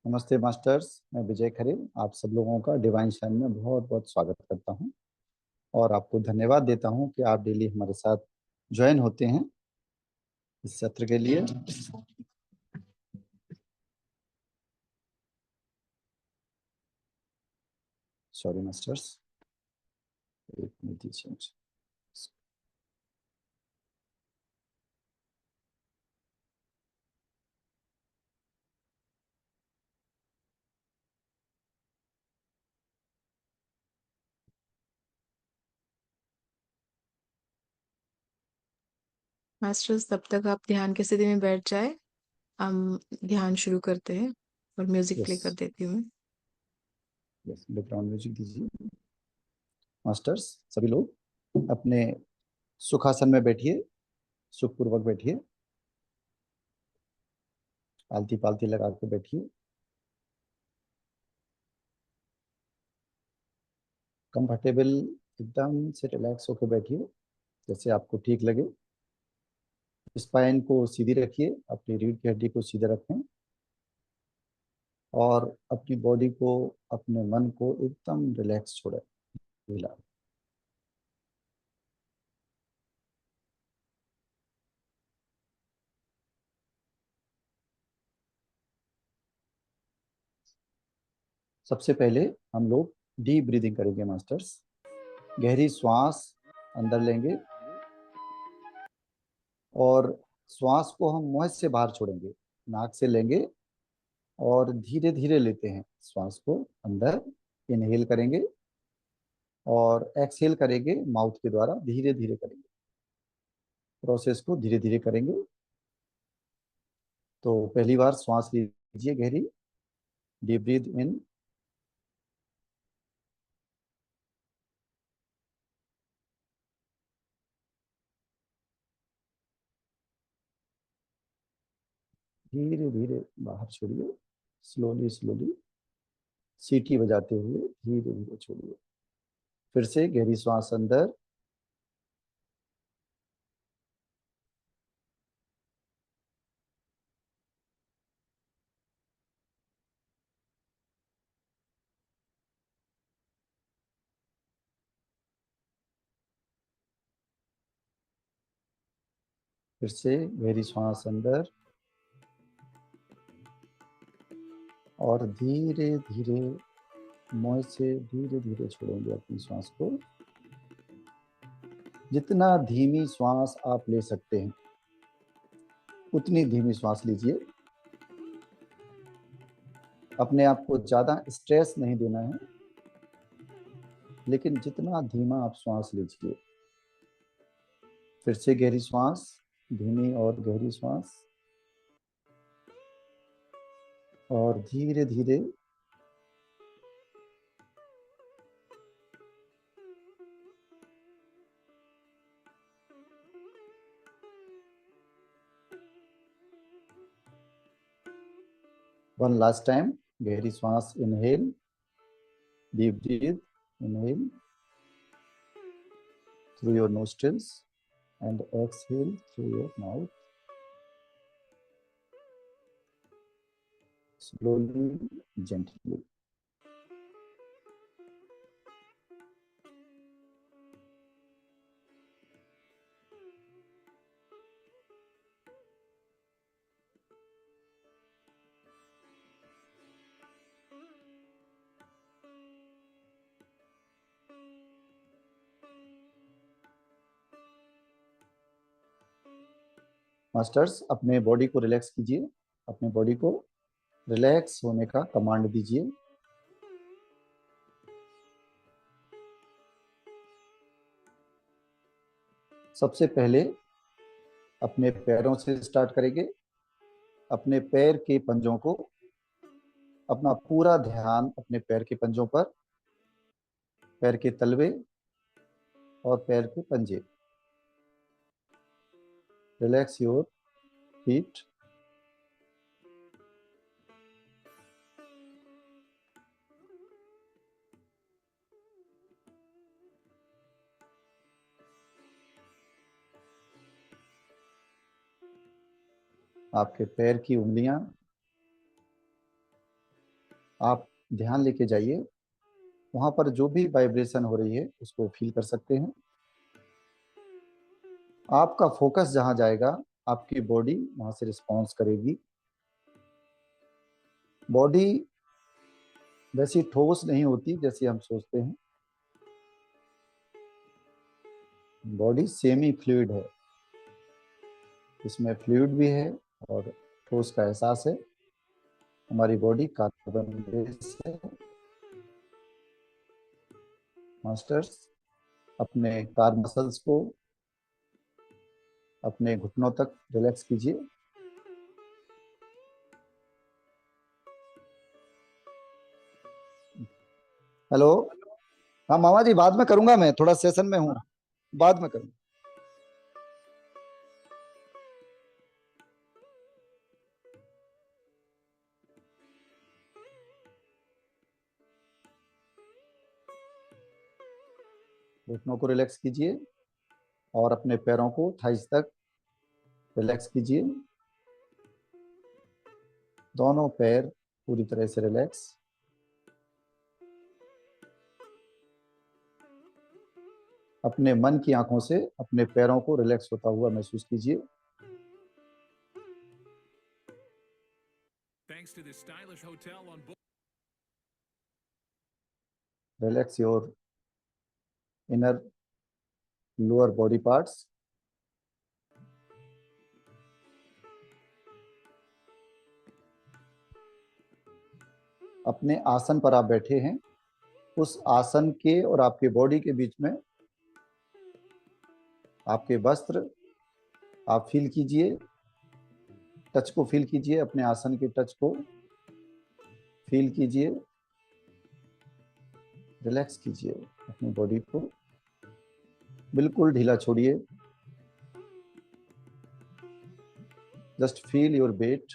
नमस्ते मास्टर्स, मैं विजय खरे आप सब लोगों का डिवाइन शाइन में बहुत बहुत स्वागत करता हूं और आपको धन्यवाद देता हूं कि आप डेली हमारे साथ ज्वाइन होते हैं इस सत्र के लिए। सॉरी मास्टर्स, एक मिनट दीजिए मुझे। मास्टर्स, तब तक आप ध्यान की स्थिति में बैठ जाए। हम ध्यान शुरू करते हैं और म्यूजिक यस, प्ले कर देती हूँ मैं। यस, बैकग्राउंड म्यूजिक दीजिए। मास्टर्स, सभी लोग अपने सुखासन में बैठिए, सुखपूर्वक बैठिए, आलती पालती लगा के बैठिए, कंफर्टेबल एकदम से रिलैक्स होकर बैठिए जैसे आपको ठीक लगे। स्पाइन को सीधी रखिए, अपनी रीढ़ की हड्डी को सीधे रखें और अपनी बॉडी को, अपने मन को एकदम रिलैक्स छोड़ें, हिला। सबसे पहले हम लोग डीप ब्रीदिंग करेंगे मास्टर्स। गहरी श्वास अंदर लेंगे और श्वास को हम मुंह से बाहर छोड़ेंगे, नाक से लेंगे और धीरे धीरे लेते हैं श्वास को अंदर। इनहेल करेंगे और एक्सहेल करेंगे, माउथ के द्वारा धीरे धीरे करेंगे, प्रोसेस को धीरे धीरे करेंगे। तो पहली बार श्वास लीजिए गहरी, डीप ब्रीद इन, धीरे धीरे बाहर छोड़िए, स्लोली स्लोली सीटी बजाते हुए धीरे धीरे छोड़िए। फिर से गहरी श्वास अंदर, फिर से गहरी श्वास अंदर और धीरे धीरे मुंह से धीरे धीरे छोड़ेंगे अपनी श्वास को। जितना धीमी श्वास आप ले सकते हैं उतनी धीमी श्वास लीजिए। अपने आप को ज्यादा स्ट्रेस नहीं देना है, लेकिन जितना धीमा आप श्वास लीजिए। फिर से गहरी श्वास, धीमी और गहरी श्वास और धीरे धीरे वन लास्ट टाइम। गहरी श्वास, inhale, deep breath, inhale through your nostrils and exhale through your mouth slowly, gently. Masters, अपने बॉडी को रिलैक्स कीजिए, अपने बॉडी को रिलैक्स होने का कमांड दीजिए। सबसे पहले अपने पैरों से स्टार्ट करेंगे। अपने पैर के पंजों को, अपना पूरा ध्यान अपने पैर के पंजों पर, पैर के तलवे और पैर के पंजे। Relax your feet. आपके पैर की उंगलियां आप ध्यान लेके जाइए, वहां पर जो भी वाइब्रेशन हो रही है उसको फील कर सकते हैं। आपका फोकस जहां जाएगा आपकी बॉडी वहां से रिस्पॉन्स करेगी। बॉडी वैसी ठोस नहीं होती जैसी हम सोचते हैं, बॉडी सेमी फ्लूइड है, इसमें फ्लूइड भी है और ठोस का एहसास है। हमारी बॉडी कार्बन बेस है। मास्टर्स, अपने कार मसल्स को अपने घुटनों तक रिलैक्स कीजिए। हेलो। हाँ मामा जी, बाद में करूंगा, मैं थोड़ा सेशन में हूँ, बाद में करूँ। घुटनों को रिलैक्स कीजिए और अपने पैरों को थाइस तक रिलैक्स कीजिए। दोनों पैर पूरी तरह से रिलैक्स। अपने मन की आंखों से अपने पैरों को रिलैक्स होता हुआ महसूस कीजिए। Relax your inner lower body parts. अपने आसन पर आप बैठे हैं, उस आसन के और आपके बॉडी के बीच में आपके वस्त्र आप फील कीजिए, टच को फील कीजिए, अपने आसन के टच को फील कीजिए। रिलैक्स कीजिए अपनी बॉडी को, बिल्कुल ढीला छोड़िए। Just feel your weight.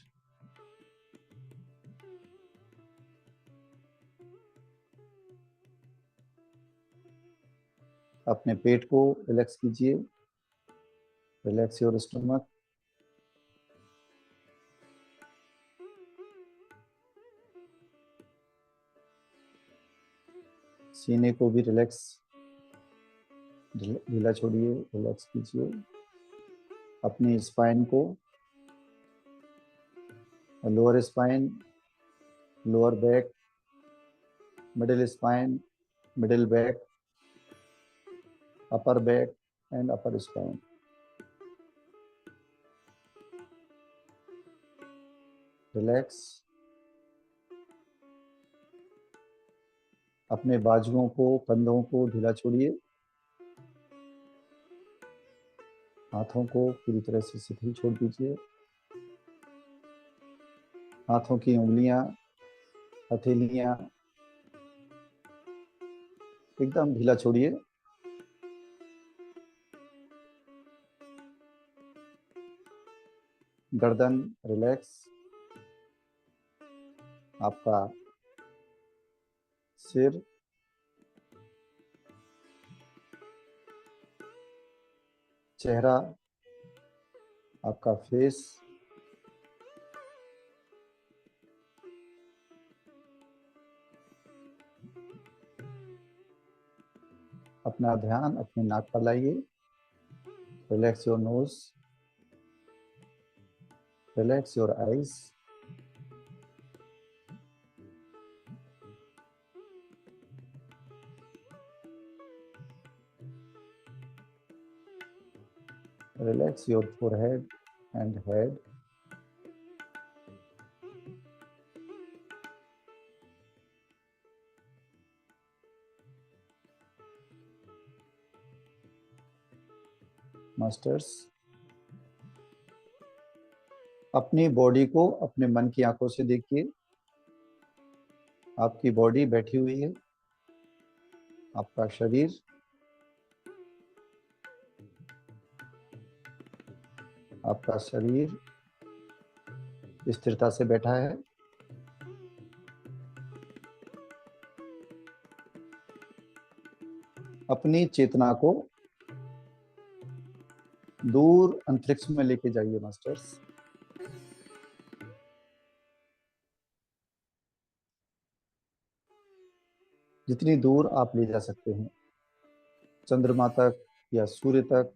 अपने पेट को रिलैक्स कीजिए। Relax your stomach. सीने को भी रिलैक्स, ढीला छोड़िए, रिलैक्स कीजिए। अपनी स्पाइन को, lower spine, lower back, middle spine, middle back, upper back and upper spine. Relax. अपने बाजुओं को, कंधों को ढीला छोड़िए। हाथों को पूरी तरह से शिथिल छोड़ दीजिए। हाथों की उंगलियां, हथेलियां एकदम ढीला छोड़िए। गर्दन रिलैक्स। आपका सिर, चेहरा, आपका फेस, अपना ध्यान अपने नाक पर लाइए। Relax your nose, relax your eyes. Relax your forehead and head. Masters, अपनी बॉडी को अपने मन की आंखों से देखिए। आपकी बॉडी बैठी हुई है, आपका शरीर, आपका शरीर स्थिरता से बैठा है। अपनी चेतना को दूर अंतरिक्ष में लेके जाइए मास्टर्स। जितनी दूर आप ले जा सकते हैं, चंद्रमा तक या सूर्य तक,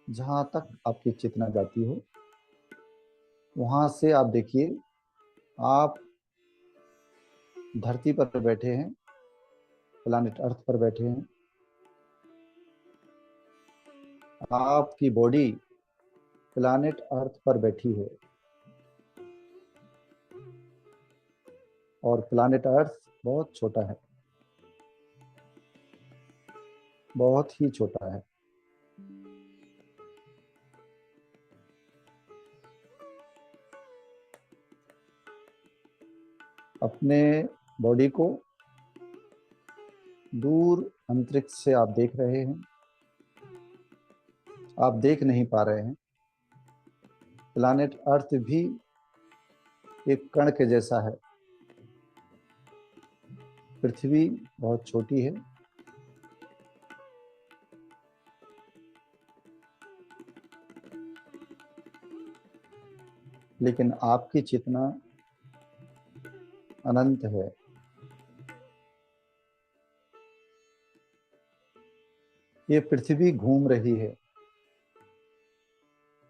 जहां तक आपकी चेतना जाती हो, वहां से आप देखिए, आप धरती पर बैठे हैं, प्लानिट अर्थ पर बैठे हैं। आपकी बॉडी प्लानिट अर्थ पर बैठी है, और प्लानिट अर्थ बहुत छोटा है, बहुत ही छोटा है। अपने बॉडी को दूर अंतरिक्ष से आप देख रहे हैं, आप देख नहीं पा रहे हैं। प्लानेट अर्थ भी एक कण के जैसा है। पृथ्वी बहुत छोटी है, लेकिन आपकी चेतना अनंत है। ये पृथ्वी घूम रही है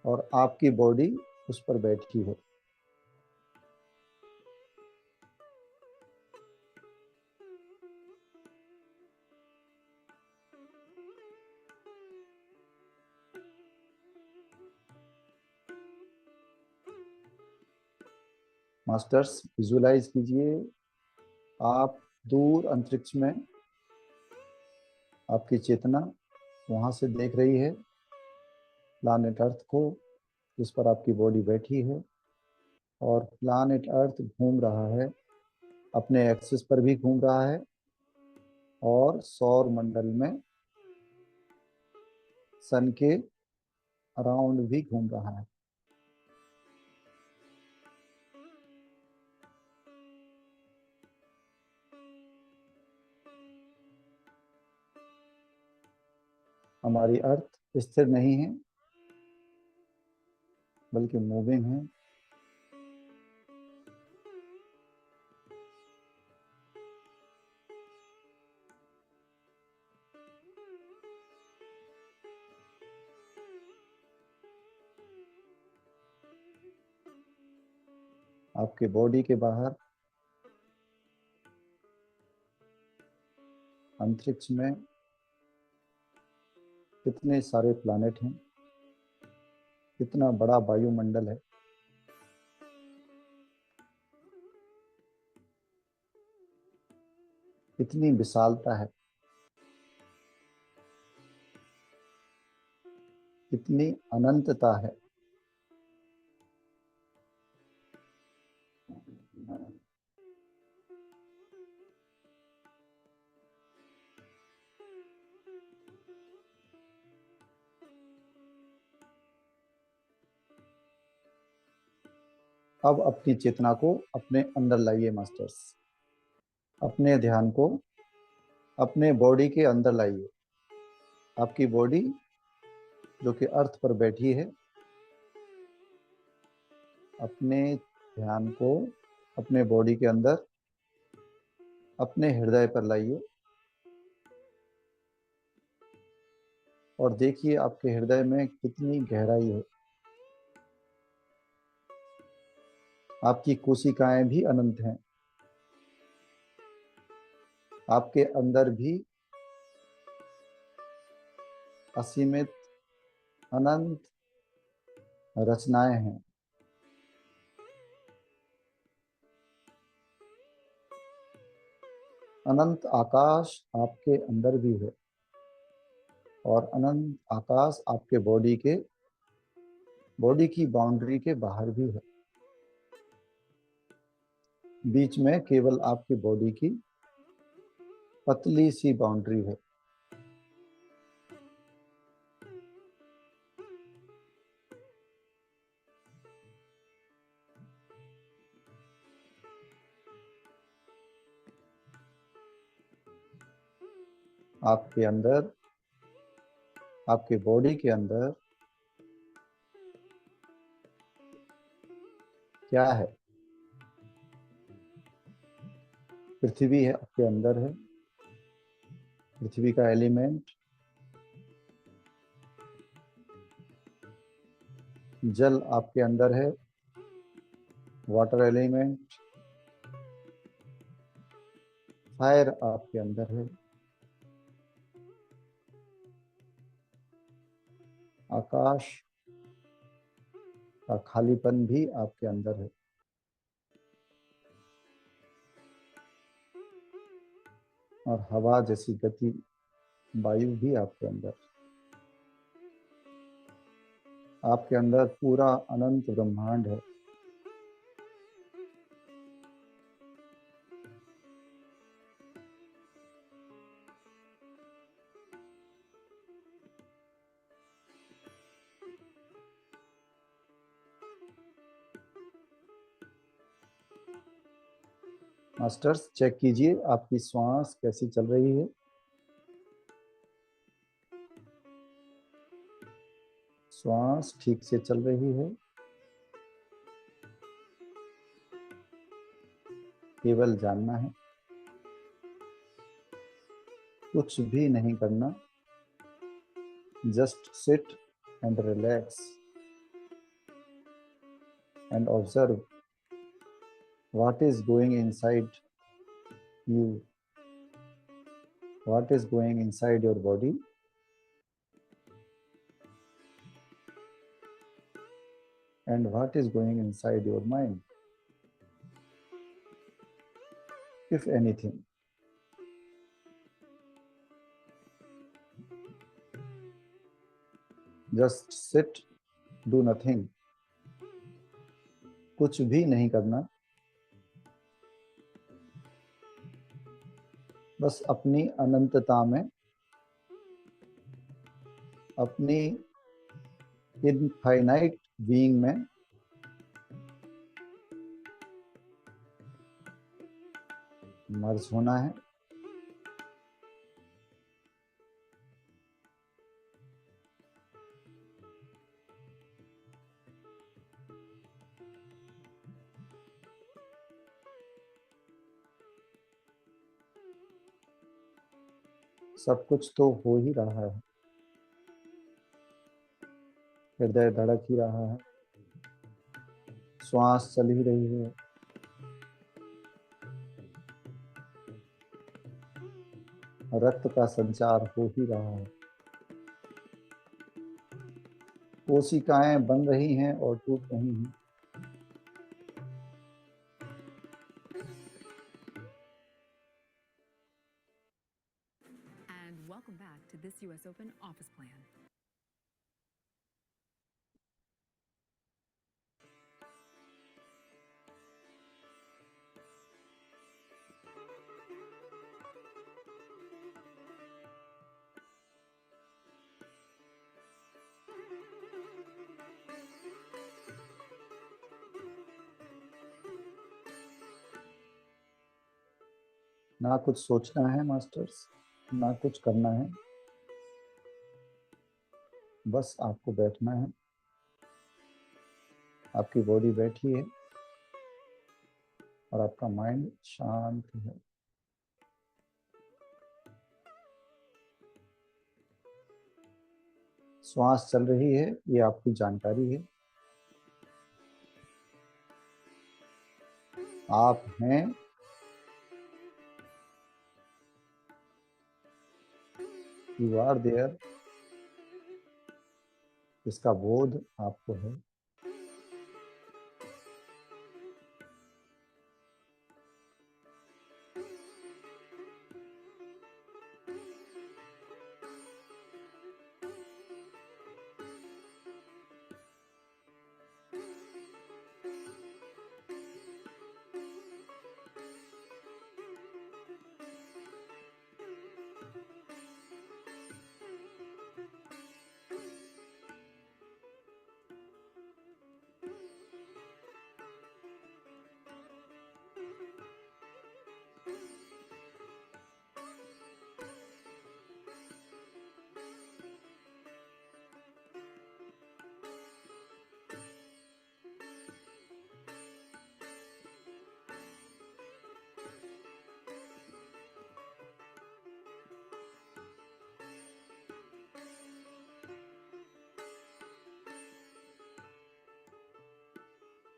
और आपकी बॉडी उस पर बैठी है। मास्टर्स, विजुलाइज कीजिए, आप दूर अंतरिक्ष में, आपकी चेतना वहां से देख रही है प्लानेट अर्थ को, जिस पर आपकी बॉडी बैठी है। और प्लानेट अर्थ घूम रहा है, अपने एक्सिस पर भी घूम रहा है, और सौर मंडल में सन के अराउंड भी घूम रहा है। हमारी अर्थ स्थिर नहीं है, बल्कि मूविंग है। आपके बॉडी के बाहर अंतरिक्ष में कितने सारे प्लैनेट हैं, कितना बड़ा वायुमंडल है। कितनी विशालता है, कितनी अनंतता है। अब अपनी चेतना को अपने अंदर लाइए मास्टर्स। अपने ध्यान को अपने बॉडी के अंदर लाइए। आपकी बॉडी जो कि अर्थ पर बैठी है, अपने ध्यान को अपने बॉडी के अंदर, अपने हृदय पर लाइए, और देखिए आपके हृदय में कितनी गहराई है। आपकी कोशिकाएं भी अनंत हैं। आपके अंदर भी असीमित अनंत रचनाएं हैं। अनंत आकाश आपके अंदर भी है, और अनंत आकाश आपके बॉडी की बाउंड्री के बाहर भी है। बीच में केवल आपकी बॉडी की पतली सी बाउंड्री है। आपके अंदर, आपके बॉडी के अंदर क्या है? पृथ्वी है आपके अंदर है, पृथ्वी का एलिमेंट। जल आपके अंदर है, वाटर एलिमेंट। फायर आपके अंदर है, आकाश का खालीपन भी आपके अंदर है। और हवा जैसी गति, वायु भी आपके अंदर। आपके अंदर पूरा अनंत ब्रह्मांड है। मास्टर्स, चेक कीजिए आपकी श्वास कैसी चल रही है। श्वास ठीक से चल रही है। केवल जानना है, कुछ भी नहीं करना। Just sit and relax and observe what is going inside you, what is going inside your body, and what is going inside your mind, if anything. Just sit, do nothing. कुछ भी नहीं करना, बस अपनी अनंतता में, अपनी इनफाइनाइट बीइंग में मर्ज होना है। सब कुछ तो हो ही रहा है, हृदय धड़क ही रहा है, श्वास चल ही रही है, रक्त का संचार हो ही रहा है, कोशिकाएं बन रही हैं और टूट रही हैं। And welcome back to this US Open office plan. ना कुछ सोचना है मास्टर्स, ना कुछ करना है, बस आपको बैठना है। आपकी बॉडी बैठी है और आपका माइंड शांत है। श्वास चल रही है, ये आपकी जानकारी है। आप हैं, यू आर देयर, इसका बोध आपको है।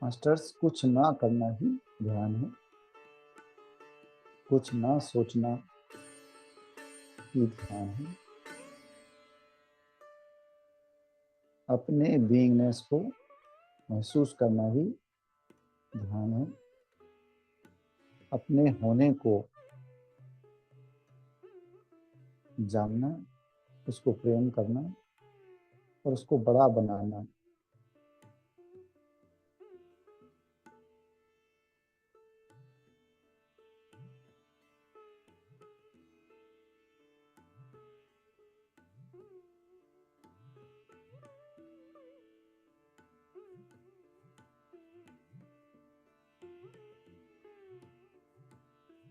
मास्टर्स, कुछ ना करना ही ध्यान है, कुछ ना सोचना ही ध्यान है, अपने बीइंगनेस को महसूस करना ही ध्यान है, अपने होने को जानना, उसको प्रेम करना और उसको बड़ा बनाना।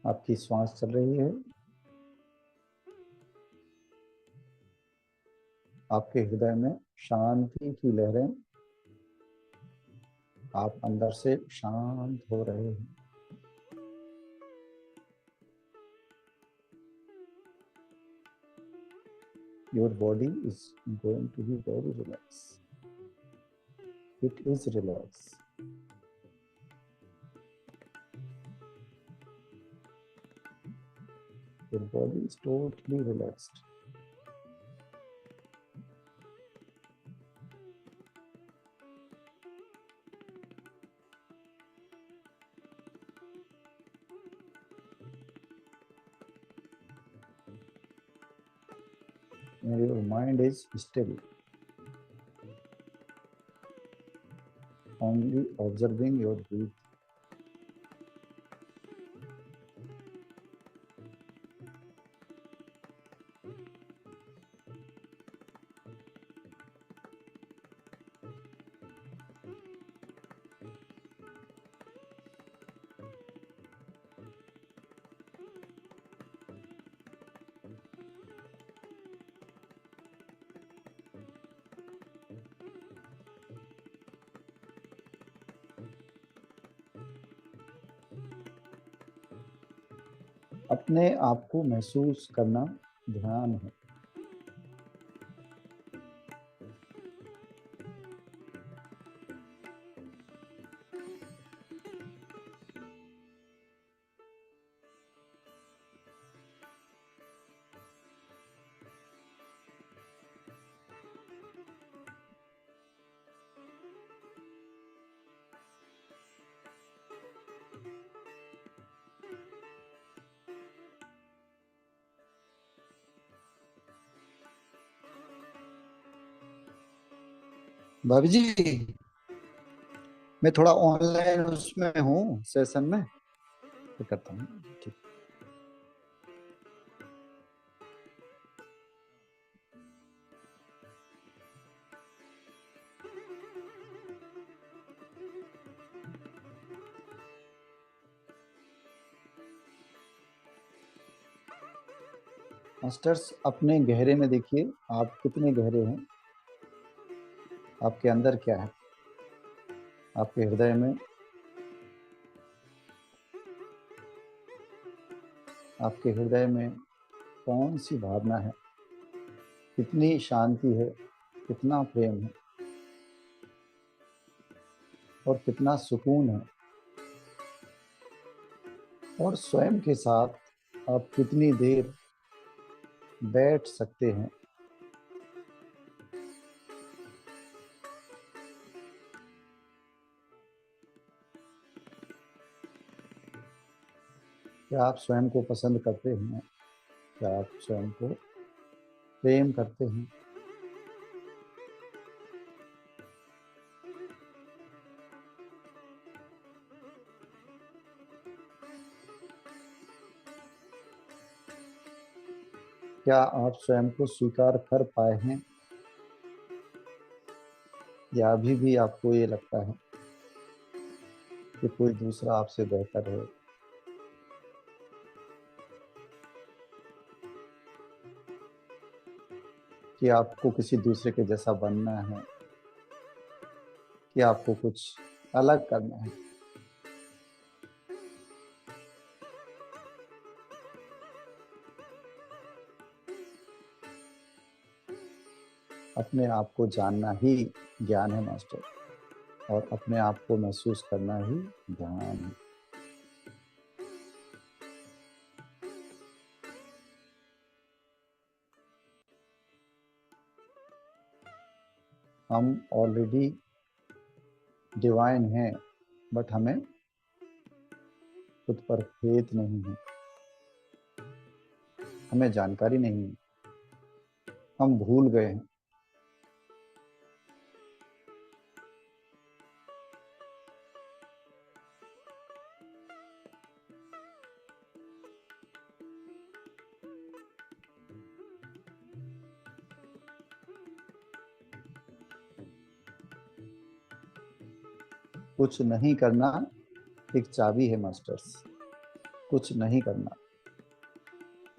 आपकी श्वास चल रही है, आपके हृदय में शांति की लहरें, आप अंदर से शांत हो रहे हैं। Your body is going to be very relaxed. It is relaxed. Your body is totally relaxed. And your mind is still, only observing your breath. अपने आप को महसूस करना ध्यान है। भाभी जी, मैं थोड़ा ऑनलाइन उसमें हूँ, सेशन में, तो करता हूँ। ठीक। मास्टर्स, अपने गहरे में देखिए, आप कितने गहरे हैं, आपके अंदर क्या है, आपके हृदय में, आपके हृदय में कौन सी भावना है, कितनी शांति है, कितना प्रेम है और कितना सुकून है, और स्वयं के साथ आप कितनी देर बैठ सकते हैं। क्या आप स्वयं को पसंद करते हैं? क्या आप स्वयं को प्रेम करते हैं? क्या आप स्वयं को स्वीकार कर पाए हैं, या अभी भी आपको ये लगता है कि कोई दूसरा आपसे बेहतर है? कि आपको किसी दूसरे के जैसा बनना है, कि आपको कुछ अलग करना है? अपने आप को जानना ही ज्ञान है मास्टर। और अपने आप को महसूस करना ही ध्यान है। हम ऑलरेडी डिवाइन हैं, बट हमें खुद पर फेथ नहीं है, हमें जानकारी नहीं है, हम भूल गए हैं। कुछ नहीं करना एक चाबी है मास्टर्स। कुछ नहीं करना,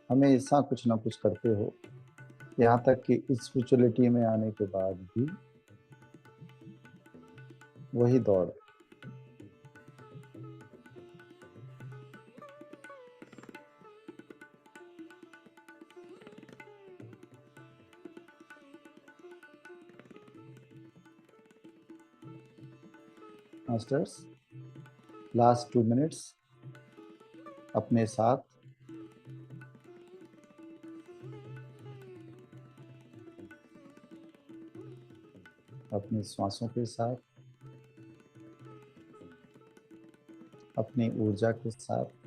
हमेशा कुछ ना कुछ करते हो, यहाँ तक कि स्पिरिचुअलिटी में आने के बाद भी वही दौड़। मास्टर्स, लास्ट 2 मिनट्स अपने साथ, अपनी श्वासों के साथ, अपनी ऊर्जा के साथ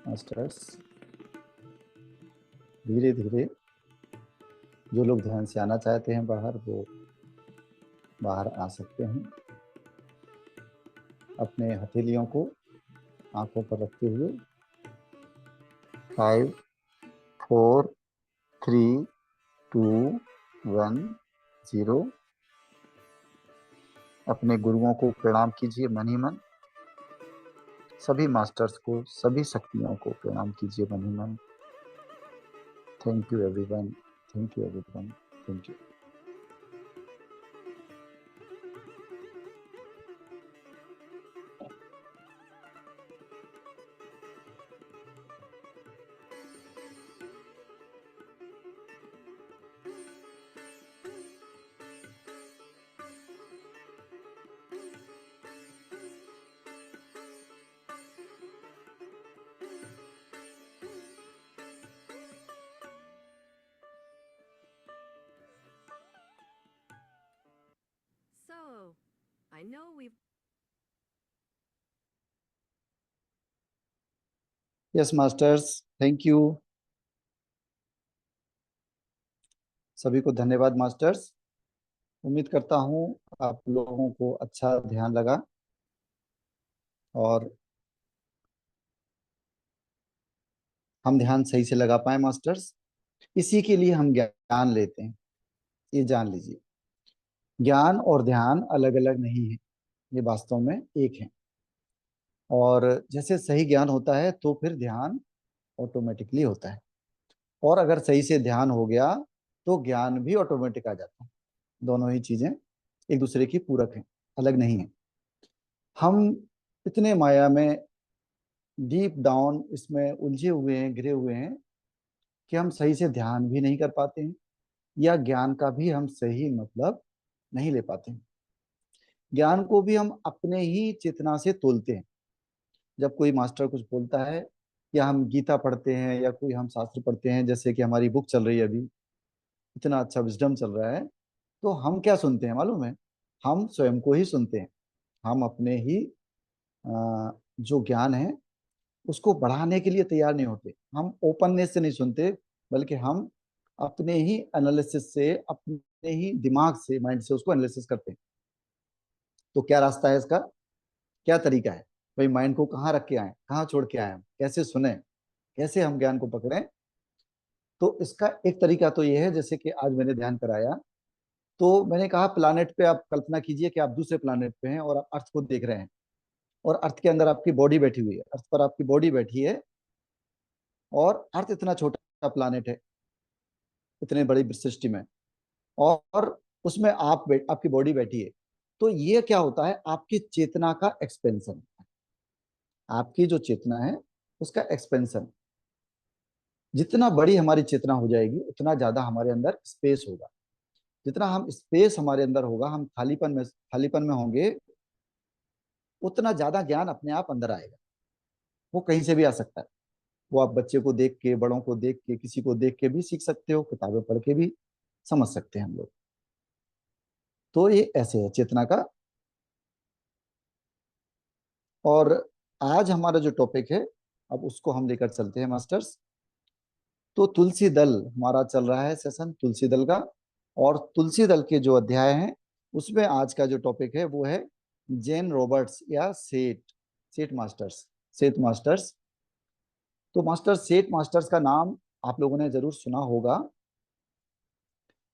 मास्टर्स, धीरे धीरे जो लोग ध्यान से आना चाहते हैं बाहर, वो बाहर आ सकते हैं। अपने हथेलियों को आंखों पर रखते हुए 5 4 3 2 1 0। अपने गुरुओं को प्रणाम कीजिए मन ही मन। सभी मास्टर्स को, सभी शक्तियों को प्रणाम कीजिए मन ही मन। Thank you everyone, thank you everyone, thank you. So, I know we've yes masters, thank you. सभी को धन्यवाद मास्टर्स। उम्मीद करता हूँ आप लोगों को अच्छा ध्यान लगा और हम ध्यान सही से लगा पाए मास्टर्स। इसी के लिए हम ज्ञान लेते हैं, ये जान लीजिए। ज्ञान और ध्यान अलग अलग नहीं है, ये वास्तव में एक है। और जैसे सही ज्ञान होता है तो फिर ध्यान ऑटोमेटिकली होता है, और अगर सही से ध्यान हो गया तो ज्ञान भी ऑटोमेटिक आ जाता है। दोनों ही चीजें एक दूसरे की पूरक हैं, अलग नहीं है। हम इतने माया में डीप डाउन इसमें उलझे हुए हैं, घिरे हुए हैं कि हम सही से ध्यान भी नहीं कर पाते हैं, या ज्ञान का भी हम सही मतलब नहीं ले पाते हैं। ज्ञान को भी हम अपने ही चेतना से तोलते हैं। जब कोई मास्टर कुछ बोलता है, या हम गीता पढ़ते हैं, या कोई हम शास्त्र पढ़ते हैं, जैसे कि हमारी बुक चल रही है अभी, इतना अच्छा विजडम चल रहा है, तो हम क्या सुनते हैं मालूम है? हम स्वयं को ही सुनते हैं। हम अपने ही जो ज्ञान है उसको बढ़ाने के लिए तैयार नहीं होते। हम ओपननेस से नहीं सुनते, बल्कि हम अपने ही एनालिसिस से, अपने ही दिमाग से, माइंड से उसको एनालिसिस करते हैं। तो क्या रास्ता है इसका, क्या तरीका है? भाई माइंड को कहाँ रख के आए, कहाँ छोड़ के आए, हम कैसे सुने, कैसे हम ज्ञान को पकड़ें? तो इसका एक तरीका तो ये है, जैसे कि आज मैंने ध्यान कराया, तो मैंने कहा प्लानेट पे आप कल्पना कीजिए कि आप दूसरे प्लानेट पे हैं और आप अर्थ को देख रहे हैं, और अर्थ के अंदर आपकी बॉडी बैठी हुई है, अर्थ पर आपकी बॉडी बैठी है, और अर्थ इतना छोटा प्लानेट है इतने बड़ी सृष्टि में, और उसमें आपकी बॉडी बैठी है। तो ये क्या होता है, आपकी चेतना का एक्सपेंशन, आपकी जो चेतना है उसका एक्सपेंशन। जितना बड़ी हमारी चेतना हो जाएगी उतना ज्यादा हमारे अंदर स्पेस होगा। जितना हम स्पेस हमारे अंदर होगा, हम खालीपन में होंगे, उतना ज्यादा ज्ञान अपने आप अंदर आएगा। वो कहीं से भी आ सकता है। वो आप बच्चे को देख के, बड़ों को देख के, किसी को देख के भी सीख सकते हो, किताबें पढ़ के भी समझ सकते हैं हम लोग। तो ये ऐसे है चेतना का। और आज हमारा जो टॉपिक है, अब उसको हम लेकर चलते हैं मास्टर्स। तो तुलसी दल हमारा चल रहा है सेशन तुलसी दल का। और तुलसी दल के जो अध्याय हैं उसमें आज का जो टॉपिक है वो है जेन रॉबर्ट्स या सेठ, सेठ मास्टर्स, सेठ मास्टर्स। तो मास्टर सेठ मास्टर्स का नाम आप लोगों ने जरूर सुना होगा।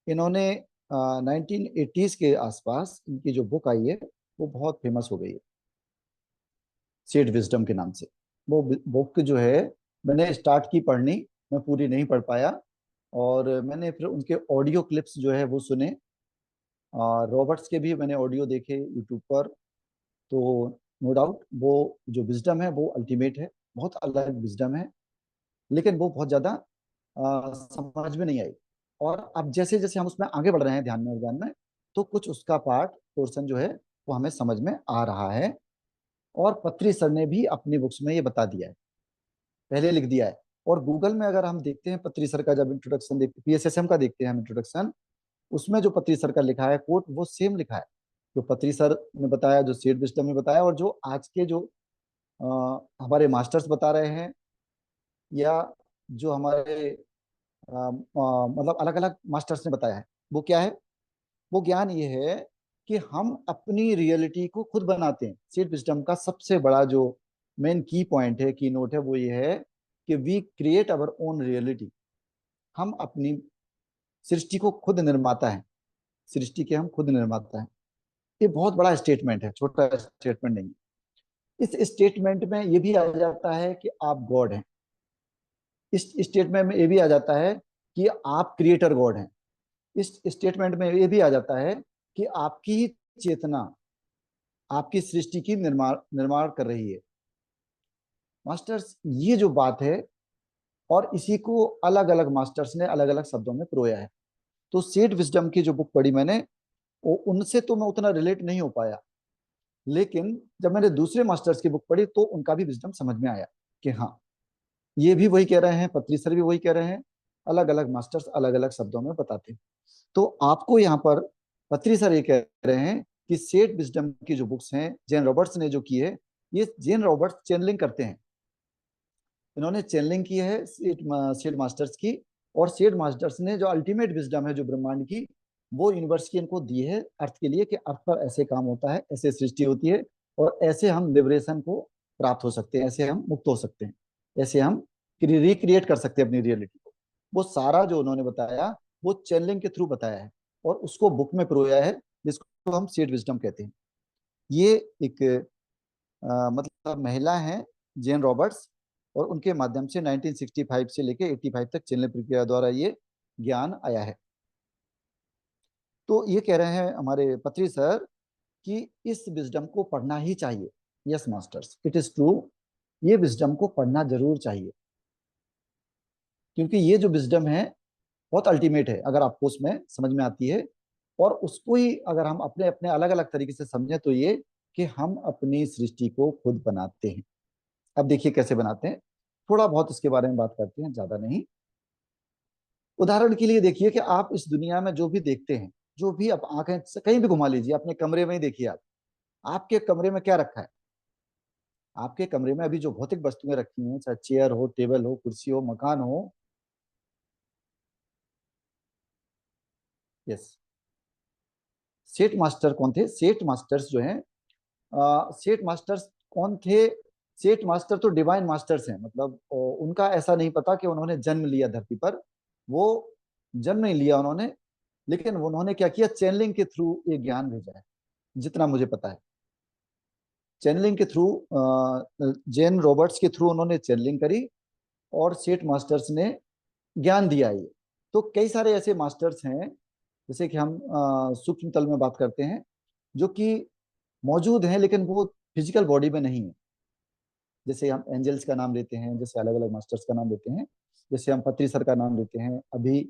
इन्होंने 1980s के आसपास इनकी जो बुक आई है वो बहुत फेमस हो गई है, सेठ विजडम के नाम से। वो बुक जो है मैंने स्टार्ट की पढ़नी, मैं पूरी नहीं पढ़ पाया। और मैंने फिर उनके ऑडियो क्लिप्स जो है वो सुने, रॉबर्ट्स के भी मैंने ऑडियो देखे यूट्यूब पर। तो नो डाउट वो जो विजडम है वो अल्टीमेट है, बहुत अलग विजडम है। लेकिन वो बहुत ज़्यादा समझ में नहीं आई। और अब जैसे जैसे हम उसमें आगे बढ़ रहे हैं ध्यान में और ज्ञान में, तो कुछ उसका पार्ट पोर्शन जो है वो हमें समझ में आ रहा है। और पत्री सर ने भी अपनी बुक्स में ये बता दिया है, पहले लिख दिया है। और गूगल में अगर हम देखते हैं पत्री सर का, जब इंट्रोडक्शन देखते पीएसएसएम का देखते हैं हम इंट्रोडक्शन, उसमें जो पत्री सर का लिखा है कोट वो सेम लिखा है। जो पत्री सर ने बताया, जो सीड विस्टम ने बताया, और जो आज के जो हमारे मास्टर्स बता रहे हैं, या जो हमारे मतलब अलग अलग मास्टर्स ने बताया है, वो क्या है, वो ज्ञान ये है कि हम अपनी रियलिटी को खुद बनाते हैं। सीड विस्डम का सबसे बड़ा जो मेन की पॉइंट है, की नोट है, वो ये है कि we create our own reality. हम अपनी सृष्टि को खुद निर्माता है, सृष्टि के हम खुद निर्माता है। ये बहुत बड़ा स्टेटमेंट है, छोटा स्टेटमेंट नहीं। इस स्टेटमेंट में ये भी आ जाता है कि आप गॉड हैं। इस स्टेटमेंट में ये भी आ जाता है कि आप क्रिएटर गॉड हैं। इस स्टेटमेंट में ये भी आ जाता है कि आपकी ही चेतना आपकी सृष्टि की निर्माण निर्माण कर रही है। मास्टर्स ये जो बात है, और इसी को अलग अलग मास्टर्स ने अलग अलग शब्दों में पिरोया है। तो सेड विजडम की जो बुक पढ़ी मैंने, वो उनसे तो मैं उतना रिलेट नहीं हो पाया। लेकिन जब मैंने दूसरे मास्टर्स की बुक पढ़ी तो उनका भी विजडम समझ में आया कि हाँ, ये भी वही कह रहे हैं, पत्री सर भी वही कह रहे हैं। अलग अलग मास्टर्स अलग अलग शब्दों में बताते हैं। तो आपको यहाँ पर पत्री सर ये कह रहे हैं कि सेठ विजडम की जो बुक्स हैं जेन रॉबर्ट्स ने जो की है, ये जेन रॉबर्ट्स चैनलिंग करते हैं। इन्होंने चैनलिंग की है सेठ मास्टर्स की। और सेठ मास्टर्स ने जो अल्टीमेट विजडम है जो ब्रह्मांड की, वो यूनिवर्स की इनको दी है अर्थ के लिए, कि अर्थ पर ऐसे काम होता है, ऐसे सृष्टि होती है, और ऐसे हम लिबरेशन को प्राप्त हो सकते हैं, ऐसे हम मुक्त हो सकते हैं, ऐसे हम रिक्रिएट कर सकते हैं अपनी रियलिटी को। वो सारा जो उन्होंने बताया वो चैनलिंग के थ्रू बताया है, और उसको बुक में पिरोया है, जिसको हम सेठ विजडम कहते हैं। ये एक मतलब महिला हैं जेन रॉबर्ट्स, और उनके माध्यम से 1965 से लेके 85 तक चलने प्रक्रिया द्वारा ये ज्ञान आया है। तो ये कह रहे हैं हमारे पत्री सर कि इस विजडम को पढ़ना ही चाहिए। Yes masters, it is true, ये विजडम को पढ़ना जरूर चाहिए, क्योंकि ये जो विजडम है बहुत अल्टीमेट है अगर आपको उसमें समझ में आती है। और उसको ही अगर हम अपने अपने अलग अलग तरीके से समझें तो ये कि हम अपनी सृष्टि को खुद बनाते हैं। अब देखिए कैसे बनाते हैं, थोड़ा बहुत इसके बारे में बात करते हैं, ज्यादा नहीं। उदाहरण के लिए देखिए कि आप इस दुनिया में जो भी देखते हैं, जो भी आप आंखें से कहीं भी घुमा लीजिए, अपने कमरे में ही देखिए आप, आपके कमरे में क्या रखा है। आपके कमरे में अभी जो भौतिक वस्तुएं रखी हैं, चाहे चेयर हो, टेबल हो, कुर्सी हो, मकान हो। यस, सेठ मास्टर कौन थे, सेठ मास्टर्स जो हैं, सेठ मास्टर्स कौन थे। सेठ मास्टर तो डिवाइन मास्टर्स हैं, मतलब उनका ऐसा नहीं पता कि उन्होंने जन्म लिया धरती पर। वो जन्म नहीं लिया उन्होंने, लेकिन उन्होंने क्या किया, चैनलिंग के थ्रू ये ज्ञान भेजा है, जितना मुझे पता है। चैनलिंग के थ्रू, जेन रॉबर्ट्स के थ्रू उन्होंने चैनलिंग करी, और सेठ मास्टर्स ने ज्ञान दिया है ये। तो कई सारे ऐसे मास्टर्स हैं, जैसे कि हम सूक्ष्म तल में बात करते हैं, जो कि मौजूद हैं लेकिन वो फिजिकल बॉडी में नहीं है। जैसे हम एंजल्स का नाम लेते हैं, जैसे अलग अलग मास्टर्स का नाम लेते हैं, जैसे हम पत्री सर का नाम लेते हैं, अभी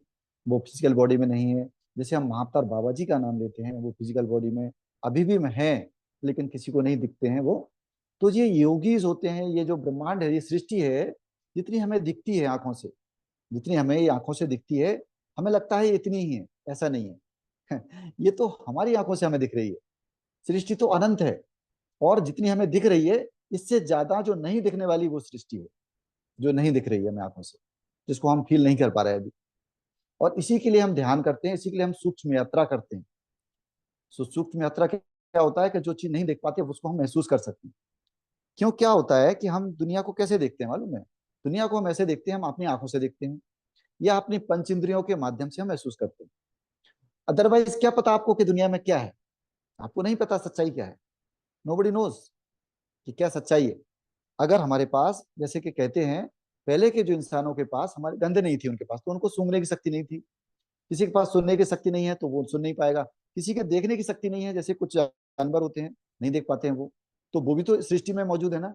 वो फिजिकल बॉडी में नहीं है। जैसे हम महाअवतार बाबा जी का नाम लेते हैं, वो फिजिकल बॉडी में अभी भी में हैं, लेकिन किसी को नहीं दिखते हैं वो। तो ये योगीज होते हैं, ये जो ब्रह्मांड है, ये सृष्टि है, जितनी हमें दिखती है आंखों से, जितनी हमें ये आंखों से दिखती है, हमें लगता है इतनी ही है, ऐसा नहीं है। ये तो हमारी आंखों से हमें दिख रही है। सृष्टि तो अनंत है, और जितनी हमें दिख रही है, इससे ज्यादा जो नहीं दिखने वाली वो सृष्टि है, जो नहीं दिख रही है हमें आंखों से, जिसको हम फील नहीं कर पा रहे हैं अभी। और इसी के लिए हम ध्यान करते हैं, इसी के लिए हम सूक्ष्म यात्रा करते हैं। सूक्ष्म यात्रा क्या होता है कि जो चीज नहीं देख पाते उसको हम महसूस कर सकते हैं। क्यों, क्या होता है कि हम दुनिया को कैसे देखते हैं मालूम है? दुनिया को हम ऐसे देखते हैं, हम अपनी आंखों से देखते हैं, या अपनी पंच इंद्रियों के माध्यम से हम महसूस करते हैं। अदरवाइज क्या पता आपको कि दुनिया में क्या है? आपको नहीं पता सच्चाई क्या है। नोबडी नोज कि क्या सच्चाई है। अगर हमारे पास, जैसे कि कहते हैं, पहले के जो इंसानों के पास हमारे गंध नहीं थी, उनके पास तो उनको सूंघने की शक्ति नहीं थी। किसी के पास सुनने की शक्ति नहीं है तो वो सुन नहीं पाएगा। किसी के देखने की शक्ति नहीं है, जैसे कुछ जानवर होते हैं नहीं देख पाते हैं वो, तो वो भी तो सृष्टि में मौजूद है ना।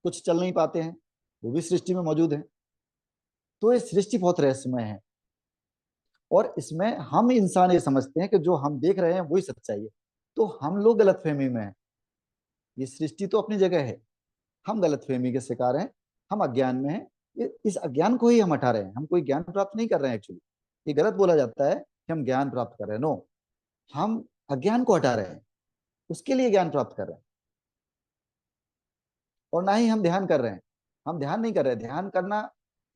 कुछ चल नहीं पाते हैं, वो भी सृष्टि में मौजूद है। तो ये सृष्टि बहुत रहस्यमय है, और इसमें हम इंसान ये समझते हैं कि जो हम देख रहे हैं वही सच्चाई है। तो हम लोग गलतफहमी में हैं। ये सृष्टि तो अपनी जगह है, हम गलतफहमी के शिकार हैं, हम अज्ञान में हैं। इस अज्ञान को ही हम हटा रहे हैं, हम कोई ज्ञान प्राप्त नहीं कर रहे हैं एक्चुअली। ये गलत बोला जाता है कि हम ज्ञान प्राप्त कर रहे हैं, नो, हम अज्ञान को हटा रहे हैं, उसके लिए ज्ञान प्राप्त कर रहे हैं। और ना ही हम ध्यान कर रहे हैं, हम ध्यान नहीं कर रहे हैं। ध्यान करना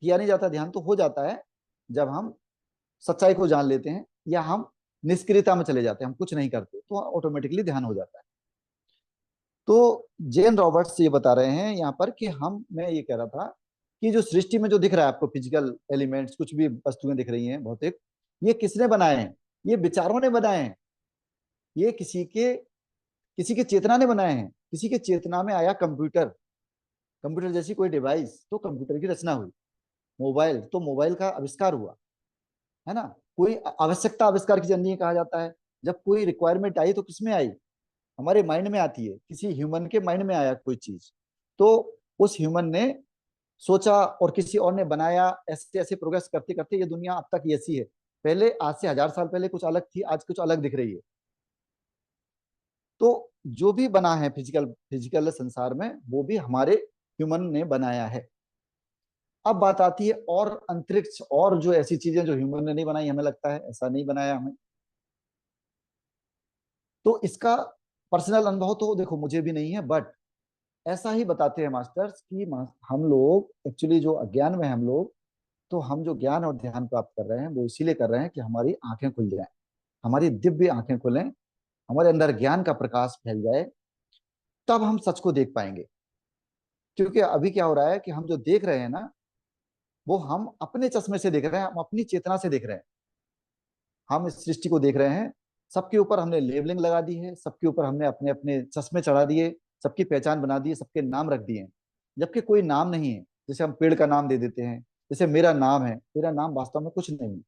किया नहीं जाता, ध्यान तो हो जाता है जब हम सच्चाई को जान लेते हैं, या हम निष्क्रियता में चले जाते हैं, हम कुछ नहीं करते, तो ऑटोमेटिकली ध्यान हो जाता है। तो जेन रॉबर्ट्स ये बता रहे हैं यहाँ पर कि हम, मैं ये कह रहा था कि जो सृष्टि में जो दिख रहा है आपको, फिजिकल एलिमेंट्स, कुछ भी वस्तुएं दिख रही हैं भौतिक, ये किसने बनाए हैं? ये विचारों ने बनाए हैं। ये किसी के चेतना ने बनाए हैं। किसी के चेतना में आया कंप्यूटर, कंप्यूटर जैसी कोई डिवाइस, तो कंप्यूटर की रचना हुई। मोबाइल, तो मोबाइल का आविष्कार हुआ, है ना। कोई आवश्यकता आविष्कार की जननी कहा जाता है। जब कोई रिक्वायरमेंट आई तो किसमें आई? हमारे माइंड में आती है, किसी ह्यूमन के माइंड में आया कोई चीज, तो उस ह्यूमन ने सोचा और किसी और ने बनाया। ऐसे ऐसे प्रोग्रेस करते करते ये दुनिया अब तक ऐसी है। पहले, आज से 1000 साल पहले कुछ अलग थी, आज कुछ अलग दिख रही है। तो जो भी बना है फिजिकल फिजिकल संसार में, वो भी हमारे ह्यूमन ने बनाया है। अब बात आती है और अंतरिक्ष, और जो ऐसी चीजें जो ह्यूमन ने नहीं बनाई, हमें लगता है ऐसा नहीं बनाया हमें। तो इसका पर्सनल अनुभव तो देखो मुझे भी नहीं है, बट ऐसा ही बताते हैं मास्टर्स कि हम लोग एक्चुअली जो अज्ञान में हैं हम लोग, तो हम जो ज्ञान और ध्यान प्राप्त कर रहे हैं वो इसीलिए कर रहे हैं कि हमारी आंखें खुल जाएं, हमारी दिव्य आंखें खुलें, हमारे अंदर ज्ञान का प्रकाश फैल जाए, तब हम सच को देख पाएंगे। क्योंकि अभी क्या हो रहा है कि हम जो देख रहे हैं ना, वो हम अपने चश्मे से देख रहे हैं, हम अपनी चेतना से देख रहे हैं। हम इस सृष्टि को देख रहे हैं, सबके ऊपर हमने लेबलिंग लगा दी है, सबके ऊपर हमने अपने अपने चश्मे चढ़ा दिए, सबकी पहचान बना दी है, सबके नाम रख दिए हैं, जबकि कोई नाम नहीं है। जैसे हम पेड़ का नाम दे देते हैं, जैसे मेरा नाम है, मेरा नाम वास्तव में कुछ नहीं है,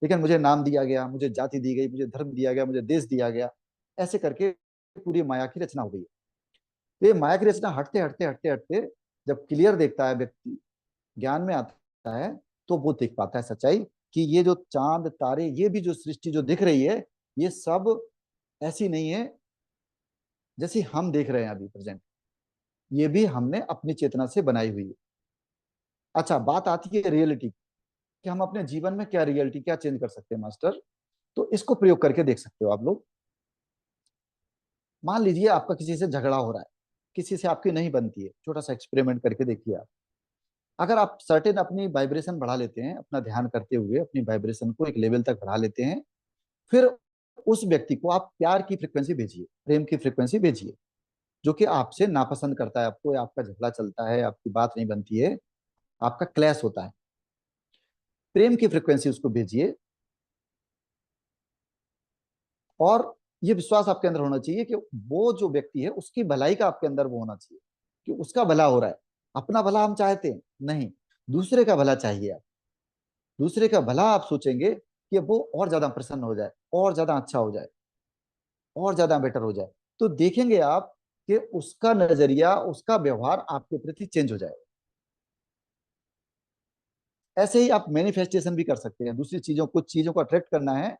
लेकिन मुझे नाम दिया गया, मुझे जाति दी गई, मुझे धर्म दिया गया, मुझे देश दिया गया। ऐसे करके पूरी माया की रचना हो गई है। तो ये माया की रचना हटते हटते हटते हटते, जब क्लियर देखता है व्यक्ति, ज्ञान में आता है, तो वो देख पाता है सच्चाई, कि ये जो चांद तारे, ये भी जो सृष्टि जो दिख रही है, ये सब ऐसी नहीं है जैसी हम देख रहे हैं अभी प्रेजेंट। ये भी हमने अपनी चेतना से बनाई हुई है। अच्छा, बात आती है रियलिटी, कि हम अपने जीवन में क्या रियलिटी, क्या चेंज कर सकते हैं मास्टर। तो इसको प्रयोग करके देख सकते हो आप लोग। मान लीजिए आपका किसी से झगड़ा हो रहा है, किसी से आपकी नहीं बनती है, छोटा सा एक्सपेरिमेंट करके देखिए आप। अगर आप सर्टेन अपनी वाइब्रेशन बढ़ा लेते हैं, अपना ध्यान करते हुए अपनी वाइब्रेशन को एक लेवल तक बढ़ा लेते हैं, फिर उस व्यक्ति को आप प्यार की फ्रिक्वेंसी भेजिए, प्रेम की फ्रिक्वेंसी भेजिए, जो कि आपसे नापसंद करता है आपको, या आपका झगड़ा चलता है, आपकी बात नहीं बनती है, आपका क्लैश होता है। प्रेम की फ्रिक्वेंसी उसको भेजिए, और ये विश्वास आपके अंदर होना चाहिए कि वो जो व्यक्ति है उसकी भलाई का आपके अंदर वो होना चाहिए, कि उसका भला हो रहा है। अपना भला हम चाहते हैं नहीं, दूसरे का भला चाहिए आप। दूसरे का भला आप सोचेंगे कि वो और ज्यादा प्रसन्न हो जाए, और ज्यादा अच्छा हो जाए, और ज्यादा बेटर हो जाए, तो देखेंगे आप कि उसका नजरिया, उसका व्यवहार आपके प्रति चेंज हो जाए। ऐसे ही आप मैनिफेस्टेशन भी कर सकते हैं, दूसरी चीजों, कुछ चीजों को अट्रैक्ट करना है।